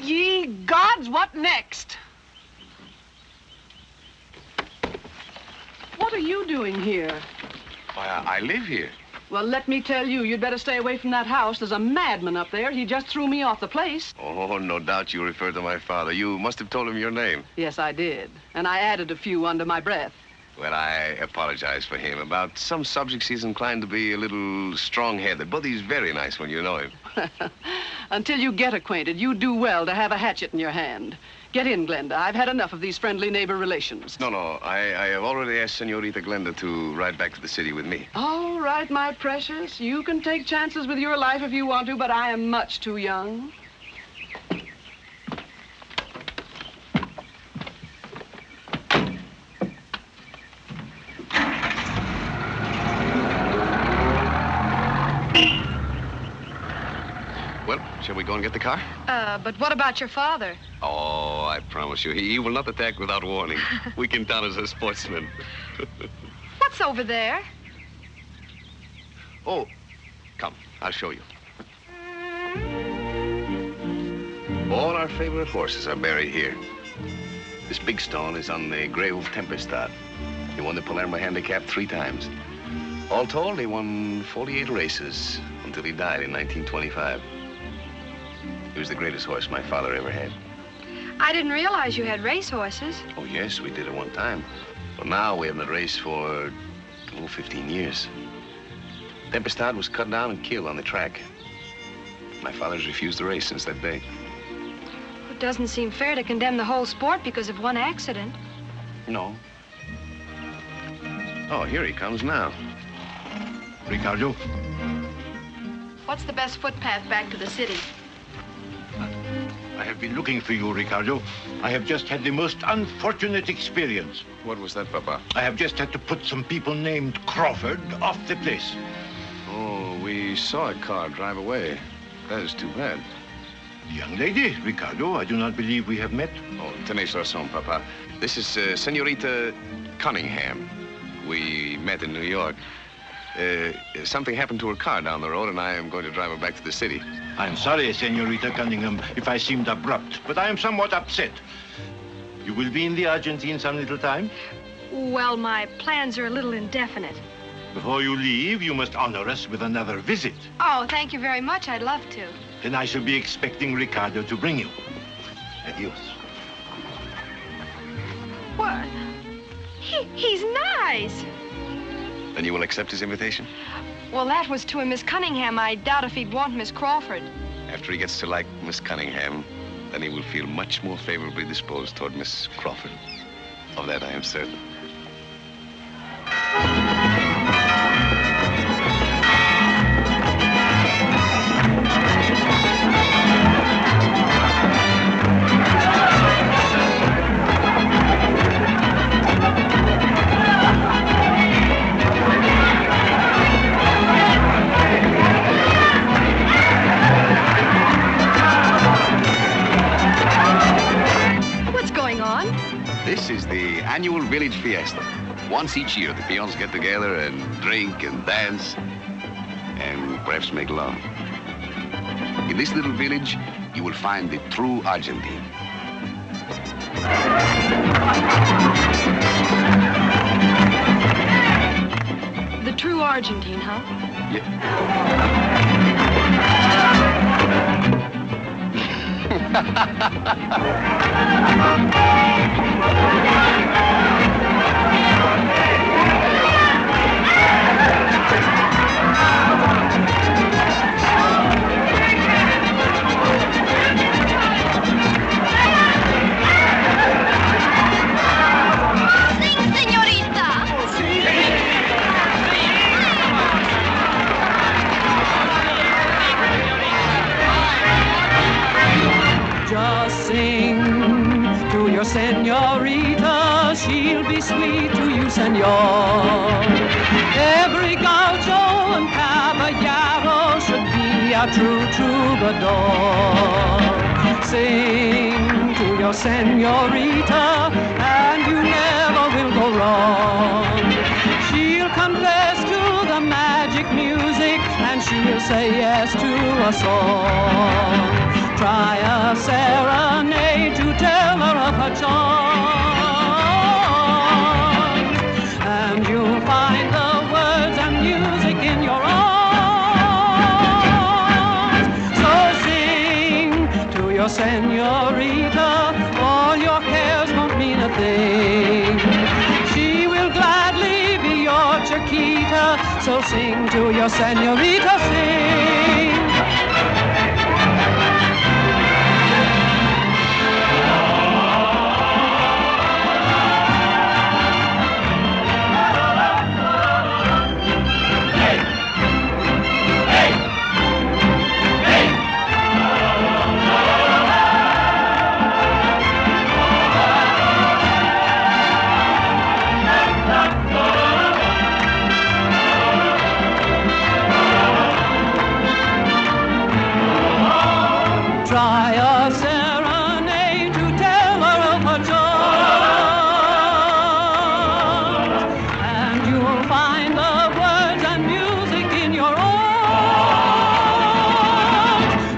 Ye gods, what next? What are you doing here? Why, I live here. Well, let me tell you, you'd better stay away from that house. There's a madman up there. He just threw me off the place. Oh, no doubt you refer to my father. You must have told him your name. Yes, I did. And I added a few under my breath. Well, I apologize for him. About some subjects, he's inclined to be a little strong-headed, but he's very nice when you know him. Until you get acquainted, you do well to have a hatchet in your hand. Get in, Glenda. I've had enough of these friendly neighbor relations. No, I have already asked Senorita Glenda to ride back to the city with me. All right, my precious. You can take chances with your life if you want to, but I am much too young. Well, shall we go and get the car? But what about your father? Oh, I promise you, he will not attack without warning. We can count as a sportsman. What's over there? Oh, come, I'll show you. All our favorite horses are buried here. This big stone is on the grave of Tempestad. He won the Palermo Handicap 3 times. All told, he won 48 races until he died in 1925. He was the greatest horse my father ever had. I didn't realize you had racehorses. Oh, yes, we did at one time. But now we haven't raced for, 15 years. Tempestad was cut down and killed on the track. My father's refused to race since that day. It doesn't seem fair to condemn the whole sport because of one accident. No. Oh, here he comes now. Ricardo? What's the best footpath back to the city? I have been looking for you, Ricardo. I have just had the most unfortunate experience. What was that, Papa? I have just had to put some people named Crawford off the place. Oh, we saw a car drive away. That is too bad. Young lady, Ricardo, I do not believe we have met. Oh, tenez razón, Papa. This is Senorita Cunningham. We met in New York. Something happened to her car down the road, and I am going to drive her back to the city. I am sorry, Senorita Cunningham, if I seemed abrupt, but I am somewhat upset. You will be in the Argentine some little time? Well, my plans are a little indefinite. Before you leave, you must honor us with another visit. Oh, thank you very much. I'd love to. Then I shall be expecting Ricardo to bring you. Adios. What? He's nice. Then you will accept his invitation? Well, that was to a Miss Cunningham. I doubt if he'd want Miss Crawford. After he gets to like Miss Cunningham, then he will feel much more favorably disposed toward Miss Crawford. Of that I am certain. This is the annual village fiesta. Once each year, the peons get together and drink and dance and perhaps make love. In this little village, you will find the true Argentine. The true Argentine, huh? Just sing to your senorita, she'll be sweet to you, senor. Every gaucho and caballero should be a true troubadour. Sing to your senorita, and you never will go wrong. She'll confess to the magic music, and she'll say yes to a song. Try a serenade to tell her of her charms, and you'll find the words and music in your arms. So sing to your senorita, all your cares won't mean a thing. She will gladly be your Chiquita, so sing to your senorita, sing. Try a serenade to tell her of her charms, and you'll find the words and music in your arms.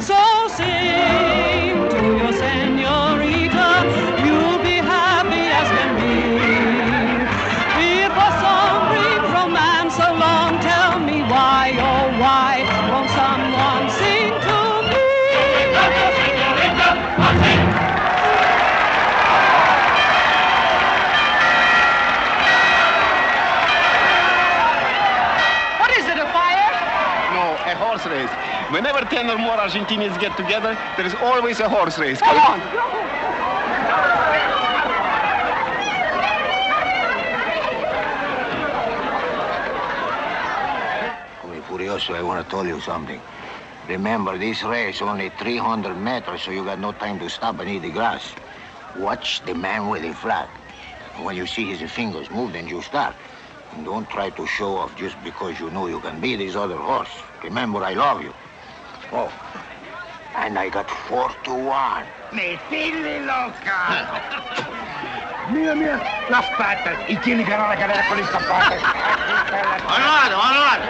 So sing to your senorita, you'll be happy as can be. If a song brings romance along, tell me why, oh why won't someone sing to me? What is it, a fire? No, a horse race. Whenever 10 or more Argentinians get together, there is always a horse race. Come on! Furioso, I want to tell you something. Remember, this race only 300 meters, so you got no time to stop and eat the grass. Watch the man with the flag. When you see his fingers move, then you start. And don't try to show off just because you know you can beat this other horse. Remember, I love you. Oh, and I got 4 to 1. ¡Me tiene loca! Mira, mira, las patas. ¿Y quién le ganó la carrera con estas patas? ¡Honor, honor!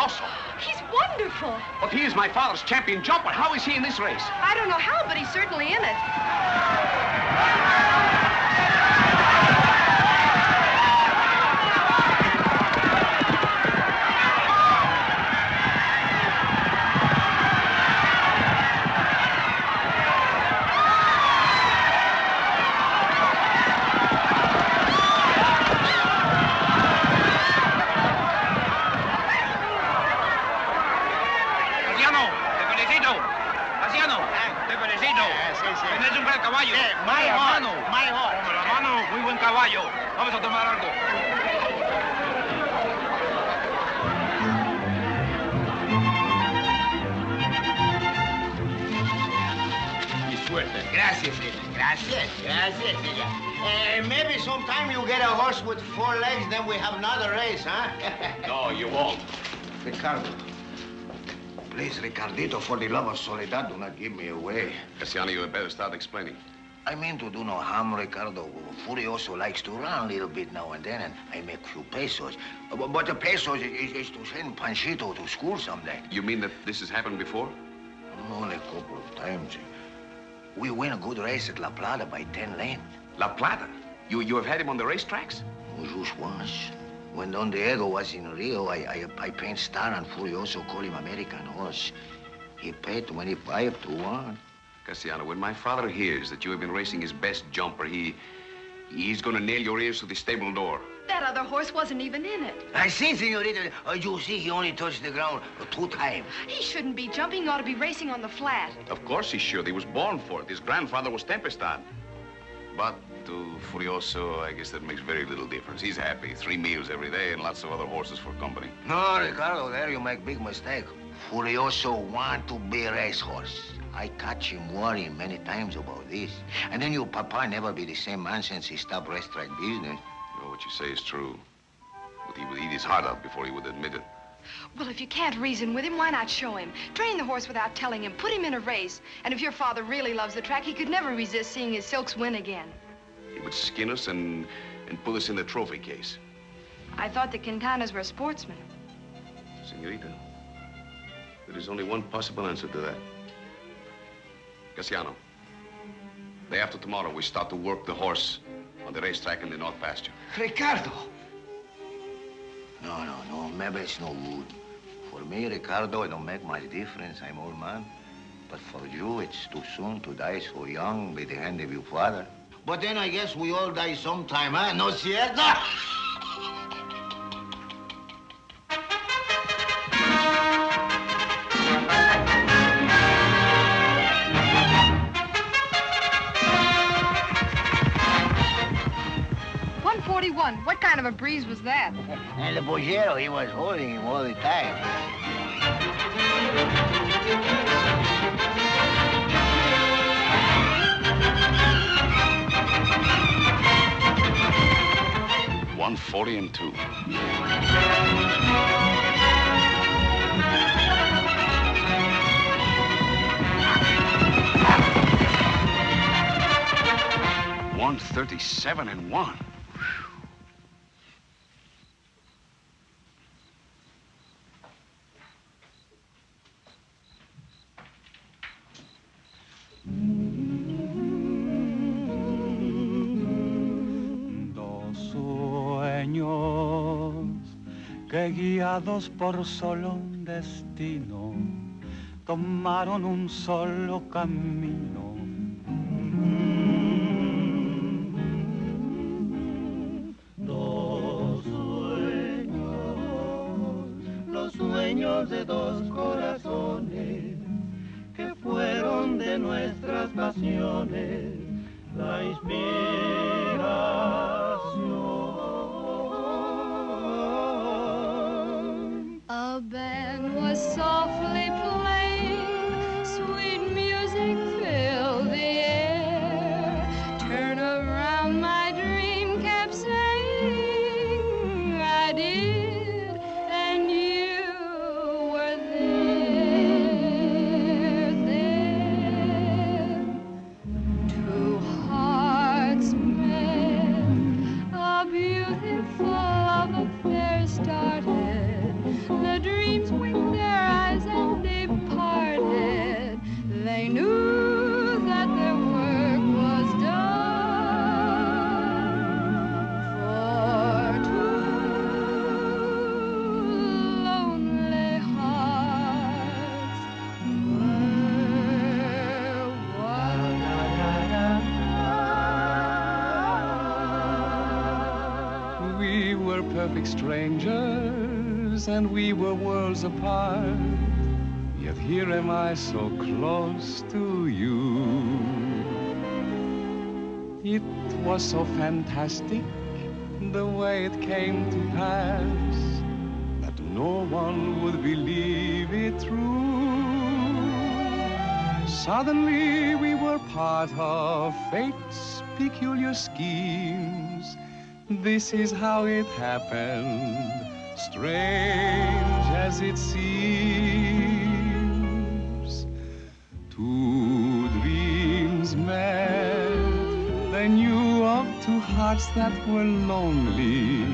Furioso. He's wonderful. But he is my father's champion jumper. How is he in this race? I don't know how, but he's certainly in it. Tenés un gran caballo. My horse. My horse. Toma la mano, muy buen caballo. Vamos a tomar algo. Y suerte. Gracias, gracias, gracias. Maybe sometime you get a horse with 4 legs, then we have another race, huh? No, you won't. Ricardo. Please, Ricardito, for the love of Soledad, do not give me away. Cassiano, you had better start explaining. I mean to do no harm, Ricardo. Furioso likes to run a little bit now and then, and I make few pesos. But the pesos is to send Panchito to school someday. You mean that this has happened before? Only a couple of times. We win a good race at La Plata by 10 lengths. La Plata? You have had him on the racetracks? Just once. When Don Diego was in Rio, I paint Star and Furioso call him American horse. He paid 25 to 1. Cassiano, when my father hears that you have been racing his best jumper, he's gonna nail your ears to the stable door. That other horse wasn't even in it. I see, senorita. You see, he only touched the ground 2 times. He shouldn't be jumping. He ought to be racing on the flat. Of course he should. He was born for it. His grandfather was Tempestad. But to Furioso, I guess that makes very little difference. He's happy. 3 meals every day and lots of other horses for company. No, Ricardo, there you make big mistake. Furioso want to be a racehorse. I catch him worrying many times about this. And then your papa never be the same man since he stopped racetrack business. Well, what you say is true. But he would eat his heart out before he would admit it. Well, if you can't reason with him, why not show him? Train the horse without telling him. Put him in a race. And if your father really loves the track, he could never resist seeing his Silks win again. He would skin us and put us in the trophy case. I thought the Quintanas were sportsmen. Senorita, there is only one possible answer to that. Cassiano, day after tomorrow, we start to work the horse on the racetrack in the North Pasture. Ricardo! No, maybe it's no good. For me, Ricardo, it don't make much difference. I'm old man. But for you, it's too soon to die so young by the hand of your father. But then I guess we all die sometime, huh? No cierto? What kind of a breeze was that? And the Bojero, he was holding him all the time. $140-2. $137-1. Que guiados por solo un destino, tomaron un solo camino. Dos sueños, los sueños de dos corazones, que fueron de nuestras pasiones, la inspiración. A band was softly playing, sweet music filled the air. Turn around, my dream kept saying, I did, and you were there. Two hearts met. were perfect strangers, and we were worlds apart. Yet here am I so close to you. It was so fantastic, the way it came to pass, that no one would believe it true. Suddenly we were part of fate's peculiar schemes. This is how it happened, strange as it seems. Two dreams met, they knew of two hearts that were lonely,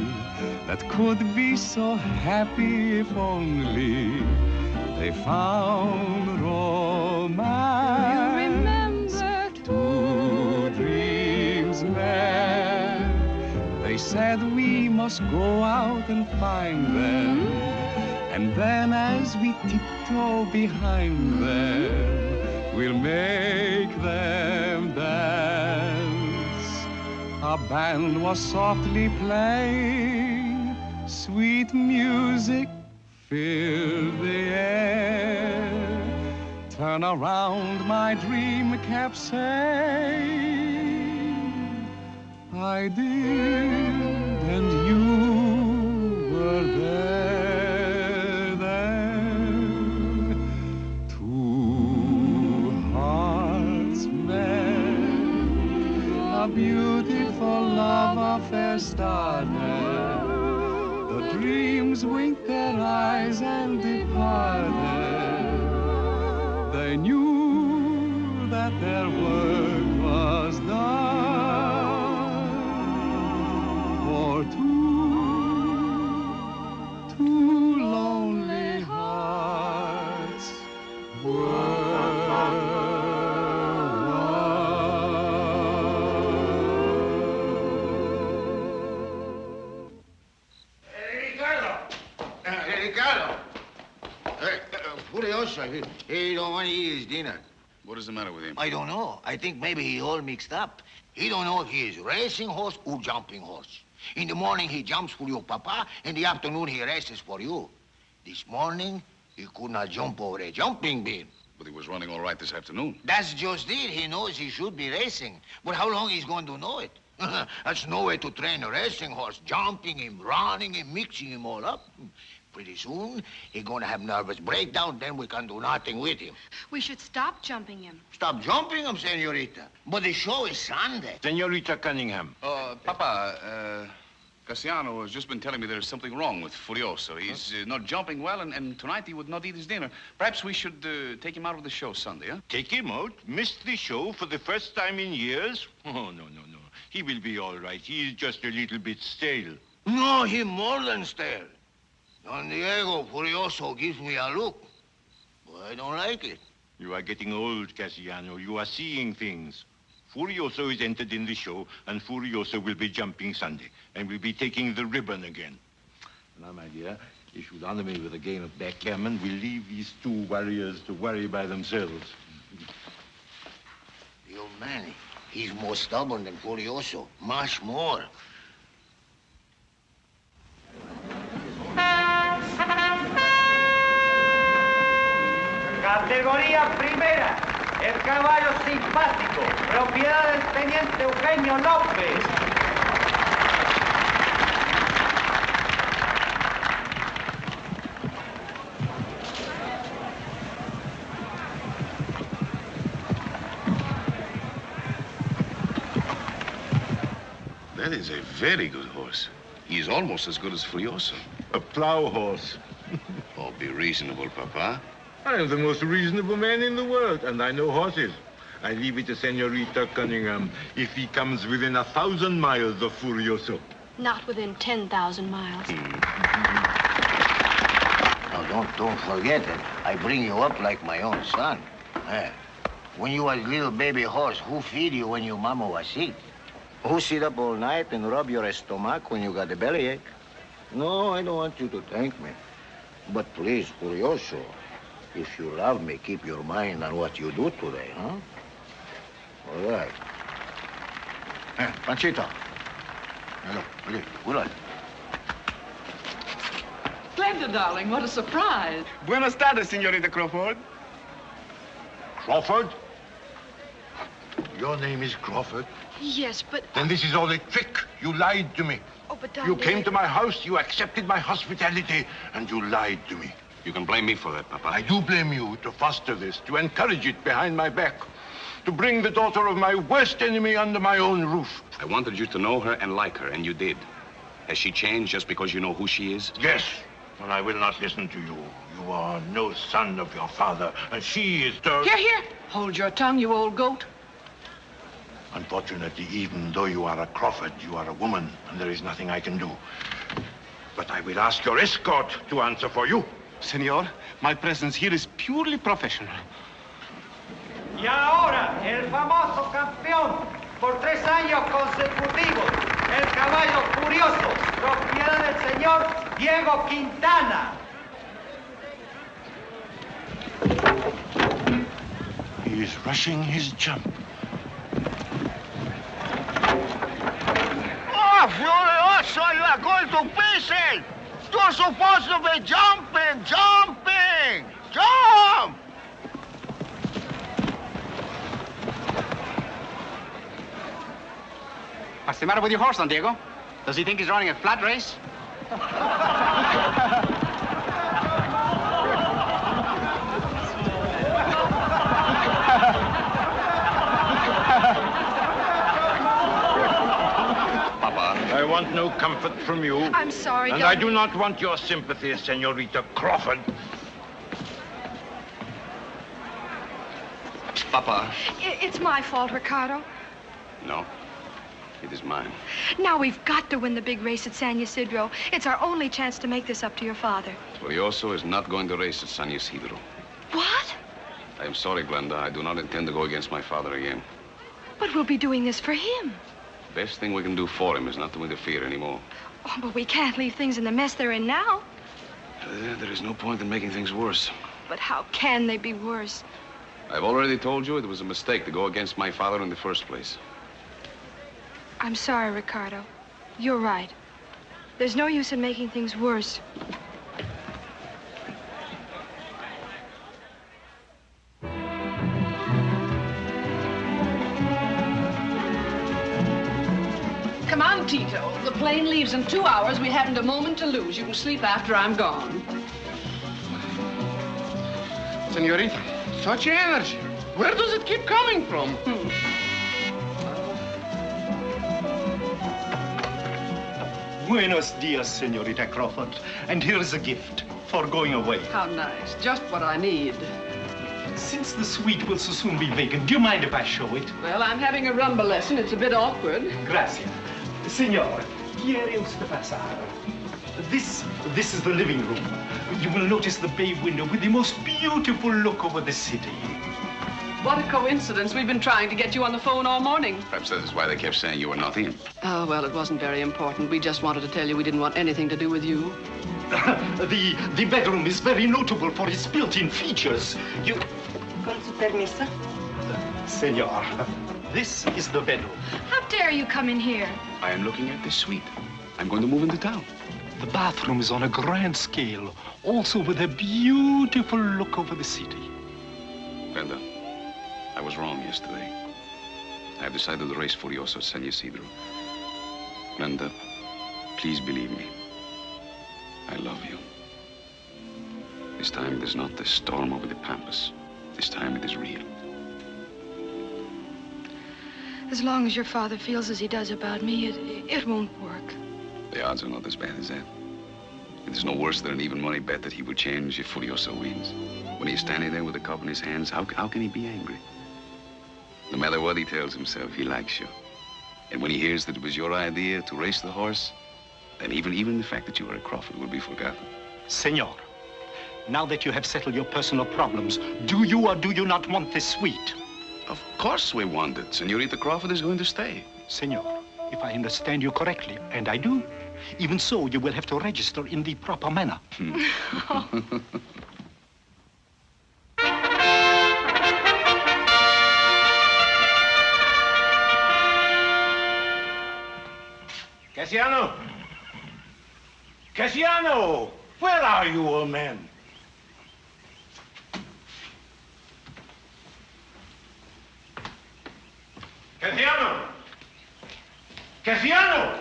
that could be so happy if only they found romance. You remember two dreams met. They said we must go out and find them, and then as we tiptoe behind them, we'll make them dance. A band was softly playing, sweet music filled the air. Turn around, my dream kept saying, I did, and you were there then. Two hearts met, a beautiful love affair started. The dreams winked their eyes and departed. They knew that their work was done. For two lonely hearts were Furioso, he don't want to eat his dinner. What is the matter with him? I don't know. I think maybe he all mixed up. He don't know if he is racing horse or jumping horse. In the morning, he jumps for your papa. In the afternoon, he races for you. This morning, he could not jump over a jumping beam. But he was running all right this afternoon. That's just it. He knows he should be racing. But how long he's going to know it? That's no way to train a racing horse. Jumping him, running him, mixing him all up. Pretty soon, he's going to have nervous breakdown, then we can do nothing with him. We should stop jumping him. Stop jumping him, Senorita. But the show is Sunday. Senorita Cunningham. Papa, Cassiano has just been telling me there's something wrong with Furioso. He's not jumping well, and tonight he would not eat his dinner. Perhaps we should take him out of the show Sunday, huh? Take him out? Missed the show for the first time in years? Oh, no. He will be all right. He's just a little bit stale. No, he's more than stale. Don Diego Furioso gives me a look. But I don't like it. You are getting old, Cassiano. You are seeing things. Furioso is entered in the show, and Furioso will be jumping Sunday, and will be taking the ribbon again. Now, my dear, if you'd honor me with a game of backgammon, we'll leave these two warriors to worry by themselves. The old man, he's more stubborn than Furioso. Much more. Categoría primera, el caballo simpático, propiedad del teniente Eugenio López. That is a very good horse. He is almost as good as Furioso. A plow horse. Oh, be reasonable, Papa. I am the most reasonable man in the world, and I know horses. I leave it to Senorita Cunningham if he comes within 1,000 miles of Furioso. Not within 10,000 miles. Now, don't forget it. I bring you up like my own son. When you was little baby horse, who feed you when your mama was sick? Who sit up all night and rub your stomach when you got a bellyache? No, I don't want you to thank me. But please, Furioso, if you love me, keep your mind on what you do today, huh? All right. Panchito. Hello, good on. splendid, darling. What a surprise. Buenas tardes, Senorita Crawford. Crawford? Your name is Crawford? Yes, but... Then this is all a trick. You lied to me. Oh, but Don You came Ameche- to my house, you accepted my hospitality, and you lied to me. You can blame me for that, Papa. I do blame you to foster this, to encourage it behind my back, to bring the daughter of my worst enemy under my own roof. I wanted you to know her and like her, and you did. Has she changed just because you know who she is? Yes, and I will not listen to you. You are no son of your father, and she is the... Here, here. Hold your tongue, you old goat. Unfortunately, even though you are a Crawford, you are a woman, and there is nothing I can do. But I will ask your escort to answer for you. Senor, my presence here is purely professional. Y ahora, el famoso campeón por 3 años consecutivos, el caballo furioso, propiedad del señor Diego Quintana. He is rushing his jump. Oh, Furioso, you are going to pieces! You're supposed to be jumping! Jump! What's the matter with your horse, Don Diego? Does he think he's running a flat race? I want no comfort from you. I'm sorry, And Don. I do not want your sympathy, Senorita Crawford. Papa. It's my fault, Ricardo. No, it is mine. Now we've got to win the big race at San Ysidro. It's our only chance to make this up to your father. Furioso is not going to race at San Ysidro. What? I am sorry, Glenda. I do not intend to go against my father again. But we'll be doing this for him. The best thing we can do for him is not to interfere anymore. Oh, but we can't leave things in the mess they're in now. There is no point in making things worse. But how can they be worse? I've already told you it was a mistake to go against my father in the first place. I'm sorry, Ricardo. You're right. There's no use in making things worse. Come on, Tito. The plane leaves in 2 hours. We haven't a moment to lose. You can sleep after I'm gone. Senorita, such energy. Where does it keep coming from? Buenos dias, Senorita Crawford. And here is a gift for going away. How nice. Just what I need. Since the suite will so soon be vacant, do you mind if I show it? Well, I'm having a rumba lesson. It's a bit awkward. Gracias. Signor, quiere usted pasar? This is the living room. You will notice the bay window with the most beautiful look over the city. What a coincidence. We've been trying to get you on the phone all morning. Perhaps that is why they kept saying you were not in. Oh, well, it wasn't very important. We just wanted to tell you we didn't want anything to do with you. The bedroom is very notable for its built-in features. Con su permiso. Senor, this is the bedroom. How dare you come in here? I am looking at this suite. I'm going to move into town. The bathroom is on a grand scale, also with a beautiful look over the city. Glenda, I was wrong yesterday. I have decided to race Furioso at San Ysidro. Glenda, please believe me. I love you. This time it is not the storm over the pampas. This time it is real. As long as your father feels as he does about me, it won't work. The odds are not as bad as that. It is no worse than an even money bet that he would change if Furioso wins. When he's standing there with the cup in his hands, how can he be angry? No matter what he tells himself, he likes you. And when he hears that it was your idea to race the horse, then even the fact that you were a Crawford will be forgotten. Senor, now that you have settled your personal problems, do you or do you not want this suite? Of course we want it. Senorita Crawford is going to stay. Senor, if I understand you correctly, and I do, even so, you will have to register in the proper manner. Cassiano! Cassiano! Where are you, old man? Casiano! Casiano!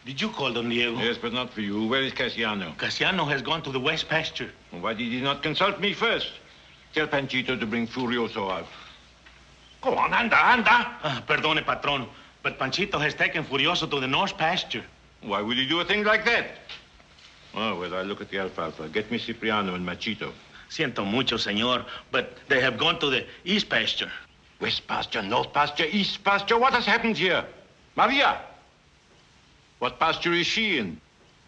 Did you call, Don Diego? Yes, but not for you. Where is Casiano? Casiano has gone to the west pasture. Why did he not consult me first? Tell Panchito to bring Furioso out. Go on, anda. Perdone, patron, but Panchito has taken Furioso to the north pasture. Why would he do a thing like that? Oh, well, I look at the alfalfa. Get me Cipriano and Machito. Siento mucho, senor, but they have gone to the east pasture. West pasture, north pasture, east pasture. What has happened here? Maria! What pasture is she in?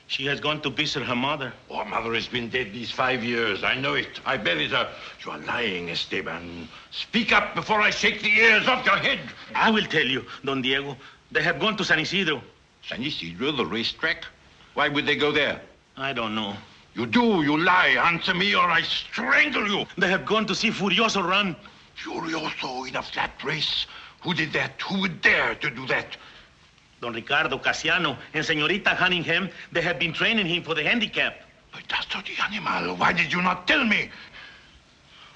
She has gone to visit her mother. Oh, mother has been dead these 5 years. I know it. I buried her. You are lying, Esteban. Speak up before I shake the ears off your head. I will tell you, Don Diego. They have gone to San Isidro. San Isidro, the racetrack? Why would they go there? I don't know. You do. You lie. Answer me or I strangle you. They have gone to see Furioso run. Furioso in a flat race? Who did that? Who would dare to do that? Don Ricardo, Casiano, and Senorita Cunningham, they have been training him for the handicap. Pedazo de animal, why did you not tell me?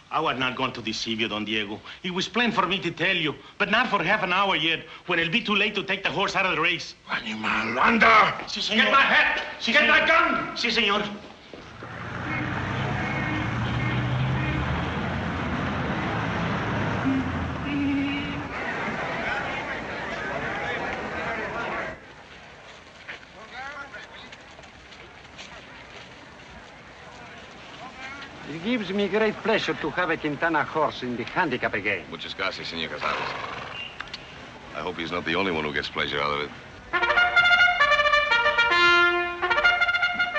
I was not going to deceive you, Don Diego. It was plain for me to tell you, but not for half an hour yet, when it'll be too late to take the horse out of the race. Animal, anda! Si, senor. Get my hat! Si, Get senor. my gun! Si, senor. It gives me great pleasure to have a Quintana horse in the handicap again. Muchas gracias, Senor Casares. I hope he's not the only one who gets pleasure out of it.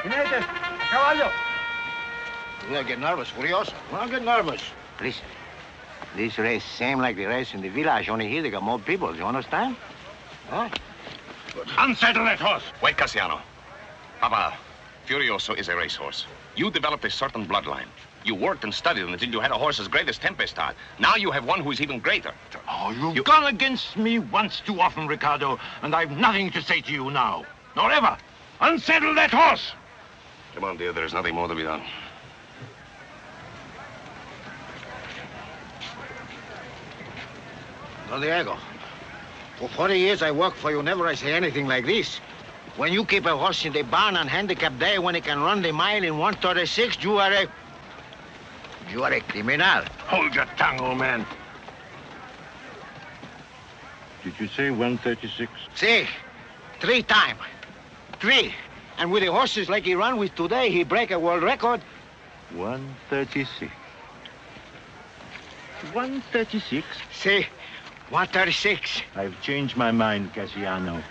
Jinetes, caballo. Do not get nervous, Furioso. Do not get nervous. Listen, this race same like the race in the village, only here they got more people. You understand? Huh? Unsaddle that horse. Wait, Casiano. Papa, Furioso is a racehorse. You developed a certain bloodline. You worked and studied until you had a horse as great as Tempestad. Now you have one who is even greater. Oh, you've gone against me once too often, Ricardo, and I've nothing to say to you now. Nor ever. Unsaddle that horse. Come on, dear, there's nothing more to be done. Don Diego, for 40 years I worked for you. Never I say anything like this. When you keep a horse in the barn on handicap day when he can run the mile in 1:36, you are a criminal. Hold your tongue, old man. Did you say 1:36? See, 3 times. 3. And with the horses like he run with today, he break a world record. 1:36. 1:36? See, 1:36. I've changed my mind, Casiano.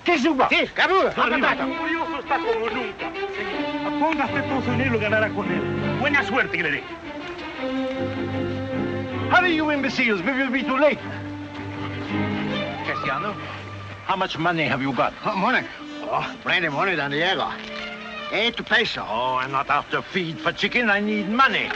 ¿Qué suba? Sí, cabrón. Furioso está como nunca. Póngase todo su dinero y ganará con él. Buena suerte que le dé. Hurry, you imbeciles. We will be too late. Casiano, how much money have you got? Oh, money? Oh, plenty of money, Don Diego. 8 pesos. Oh, I'm not after feed for chicken. I need money.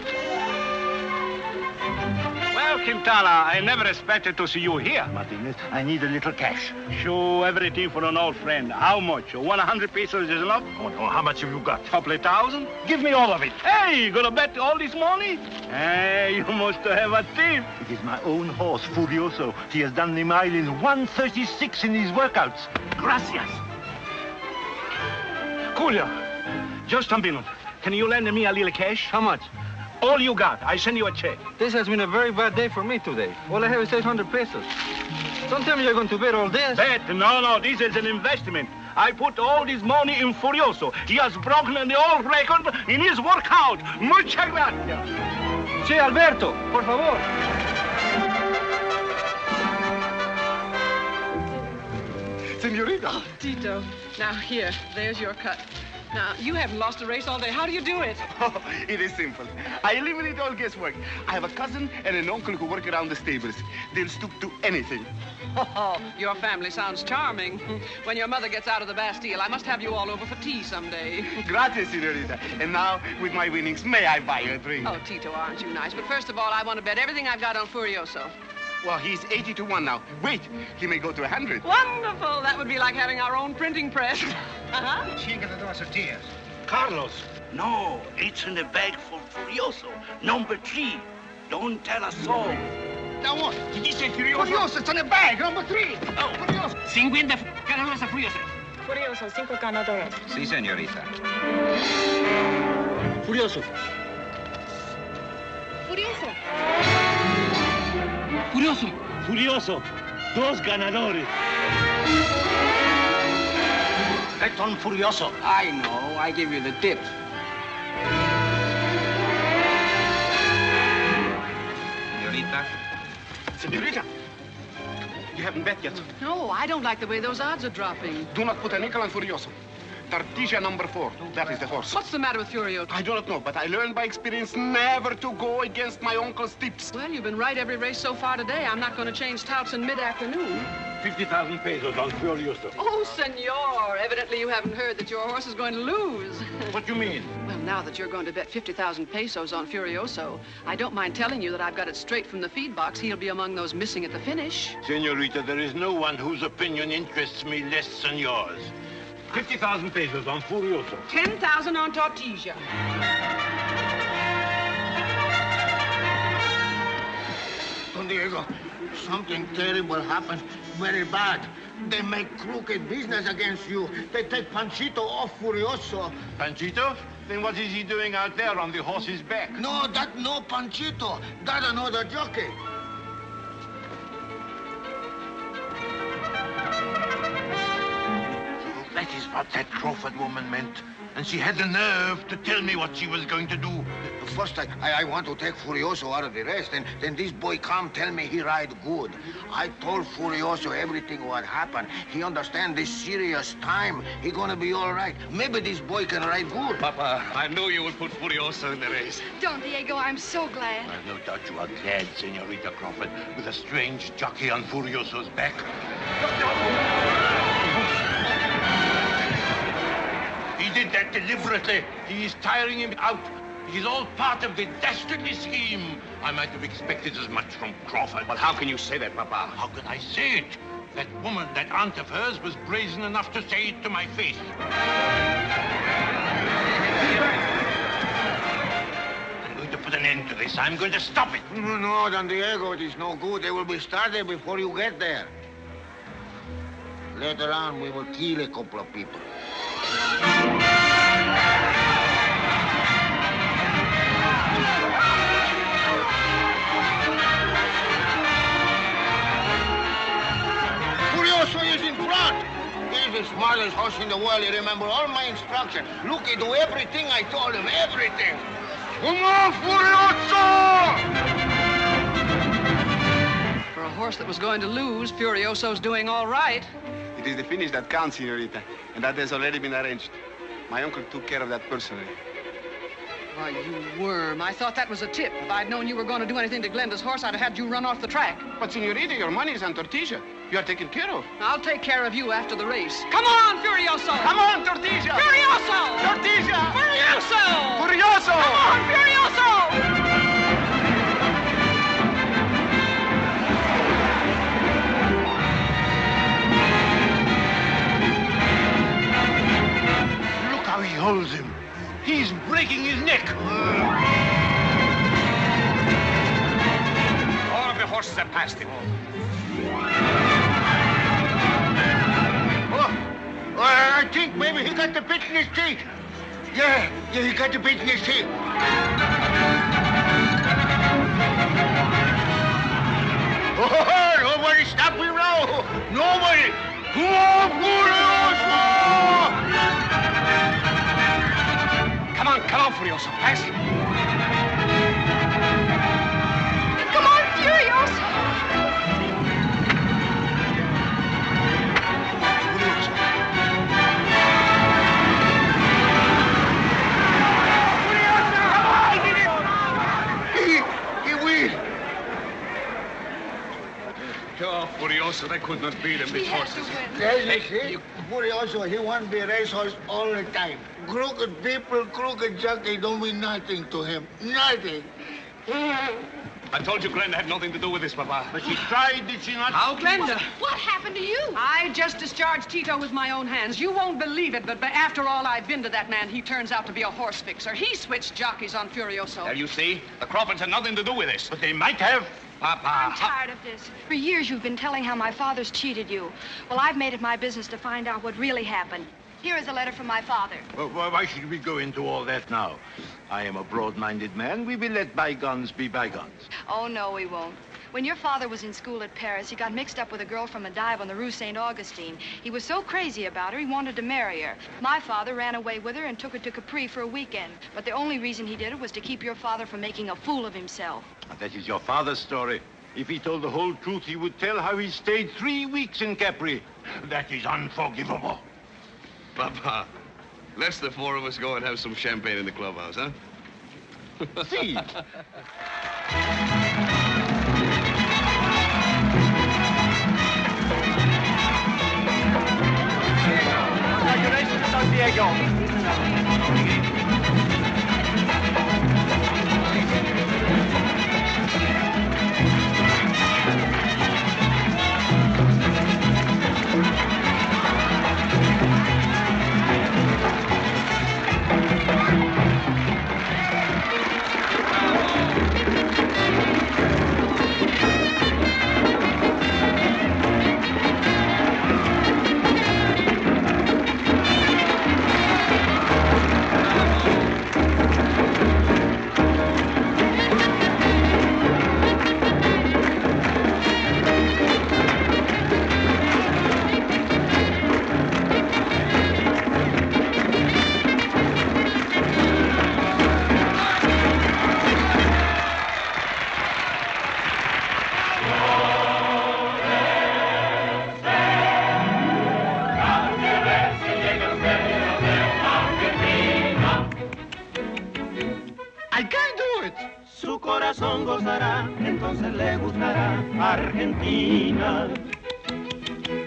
Well, Quintana, I never expected to see you here. Martinez, I need a little cash. Show everything for an old friend. How much? 100 pesos is enough? Oh, no. How much have you got? Couple of thousand? Give me all of it. Hey, you gonna bet all this money? Hey, you must have a tip. It is my own horse, Furioso. He has done the mile in 1:36 in his workouts. Gracias. Julio, just a minute. Can you lend me a little cash? How much? All you got. I send you a check. This has been a very bad day for me today. All I have is 800 pesos. Don't tell me you're going to bet all this. Bet? No. This is an investment. I put all this money in Furioso. He has broken the old record in his workout. Muchas gracias. Sí, Alberto, por favor. Senorita. Oh, Tito. Now, here. There's your cut. Now, you haven't lost a race all day. How do you do it? Oh, it is simple. I eliminate all guesswork. I have a cousin and an uncle who work around the stables. They'll stoop to anything. Oh, your family sounds charming. When your mother gets out of the Bastille, I must have you all over for tea someday. Gracias, senorita. And now, with my winnings, may I buy you a drink? Oh, Tito, aren't you nice? But first of all, I want to bet everything I've got on Furioso. Well, he's 80 to 1 now. Wait, he may go to 100. Wonderful. That would be like having our own printing press. Uh-huh. Cinque de dos tortillas. Carlos. No, it's in the bag for Furioso. Number 3. Don't tell a soul. Now what? He dice Furioso. Furioso, it's in the bag, number 3. Oh, Furioso. 50 ganadores a Furioso. Furioso, 5 ganadores. Sí, señorita. Furioso. Furioso. Furioso. Furioso. 2 ganadores. Beton Furioso. I know. I give you the tip. Señorita. Senorita, you haven't bet yet. No, I don't like the way those odds are dropping. Do not put a nickel on Furioso. Tartija number 4. That is the horse. What's the matter with Furioso? I do not know, but I learned by experience never to go against my uncle's tips. Well, you've been right every race so far today. I'm not going to change touts in mid-afternoon. 50,000 pesos on Furioso. Oh, senor. Evidently you haven't heard that your horse is going to lose. What do you mean? Well, now that you're going to bet 50,000 pesos on Furioso, I don't mind telling you that I've got it straight from the feed box. He'll be among those missing at the finish. Senorita, there is no one whose opinion interests me less than yours. 50,000 pesos on Furioso. 10,000 on Tortilla. Don Diego, something terrible happened. Very bad. They make crooked business against you. They take Panchito off Furioso. Panchito? Then what is he doing out there on the horse's back? No, that no Panchito. That another jockey. That is what that Crawford woman meant. And she had the nerve to tell me what she was going to do. First, I want to take Furioso out of the race. Then this boy come tell me he ride good. I told Furioso everything what happened. He understand this serious time. He gonna be all right. Maybe this boy can ride good. Papa, I knew you would put Furioso in the race. Don Diego, I'm so glad. I've no doubt you are glad, Senorita Crawford, with a strange jockey on Furioso's back. He did that deliberately. He is tiring him out. It is all part of the dastardly scheme. I might have expected as much from Crawford. But how can you say that, Papa? How can I say it? That woman, that aunt of hers, was brazen enough to say it to my face. I'm going to put an end to this. I'm going to stop it. No, Don Diego, it is no good. They will be started before you get there. Later on, we will kill a couple of people. Furioso is in front. He's the smartest horse in the world. He remembers all my instructions. Look, he do everything I told him, everything. Come on, Furioso! For a horse that was going to lose, Furioso's doing all right. It is the finish that counts, Senorita, and that has already been arranged. My uncle took care of that personally. Why, you worm. I thought that was a tip. If I'd known you were going to do anything to Glenda's horse, I'd have had you run off the track. But, Senorita, your money is on Tortilla. You are taken care of. I'll take care of you after the race. Come on, Furioso! Come on, Tortilla! Furioso! Tortilla! Furioso! Furioso! Come on, Furioso! How he holds him. He's breaking his neck. All of the horses have passed him. Oh, I think maybe he got the bit in his teeth. Yeah, he got the bit in his teeth. Oh, nobody stop him now. Nobody. Come on, Furioso! Come on, Furioso. Pass him. Come on, Furioso! He will. Oh, Furioso, they could not beat him, these horses. Yes, you see? Furioso, he wants to be a racehorse all the time. Crooked people, crooked jockey don't mean nothing to him. Nothing. I I told you Glenda had nothing to do with this, Papa. But she tried, did she not? How, Glenda? What happened to you? I just discharged Tito with my own hands. You won't believe it, but after all I've been to that man, he turns out to be a horse fixer. He switched jockeys on Furioso. There you see? The Crawfords had nothing to do with this. But they might have. Papa. I'm tired of this. For years you've been telling how my father's cheated you. Well, I've made it my business to find out what really happened. Here is a letter from my father. Well, why should we go into all that now? I am a broad-minded man. We will let bygones be bygones. Oh, no, we won't. When your father was in school at Paris, he got mixed up with a girl from a dive on the Rue St. Augustine. He was so crazy about her, he wanted to marry her. My father ran away with her and took her to Capri for a weekend. But the only reason he did it was to keep your father from making a fool of himself. That is your father's story. If he told the whole truth, he would tell how he stayed 3 weeks in Capri. That is unforgivable. Papa, let's the four of us go and have some champagne in the clubhouse, huh? See. Congratulations, Don Diego. Argentina.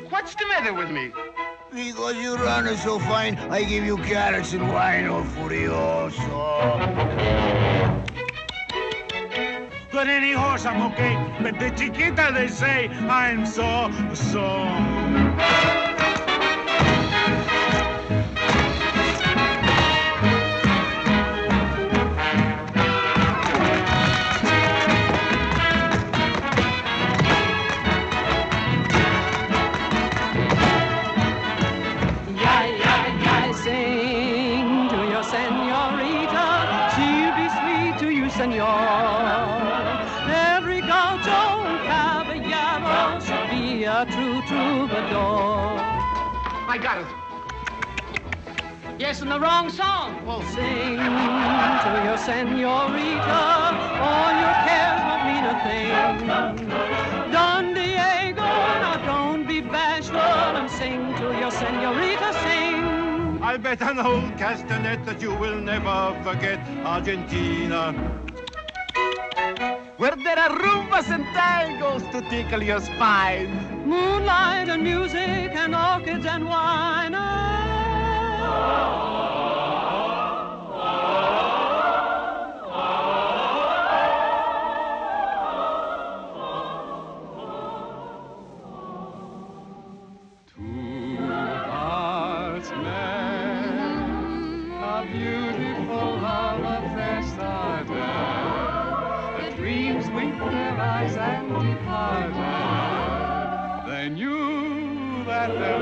What's the matter with me? Because you run it so fine, I give you carrots and wine, oh furioso. With any horse, I'm okay. But the chiquita, they say, I'm so. Every gaucho and caballero should be a true troubadour. I got it. Yes, and the wrong song. Well, sing to your senorita, all your cares won't mean a thing. Don Diego, now don't be bashful and sing to your senorita, sing. I bet an old castanet that you will never forget Argentina. Where there are rumbas and tangos to tickle your spine. Moonlight and music and orchids and wine. Two hearts met, a beautiful love affair started. Dreams winked their eyes and departed. They knew that their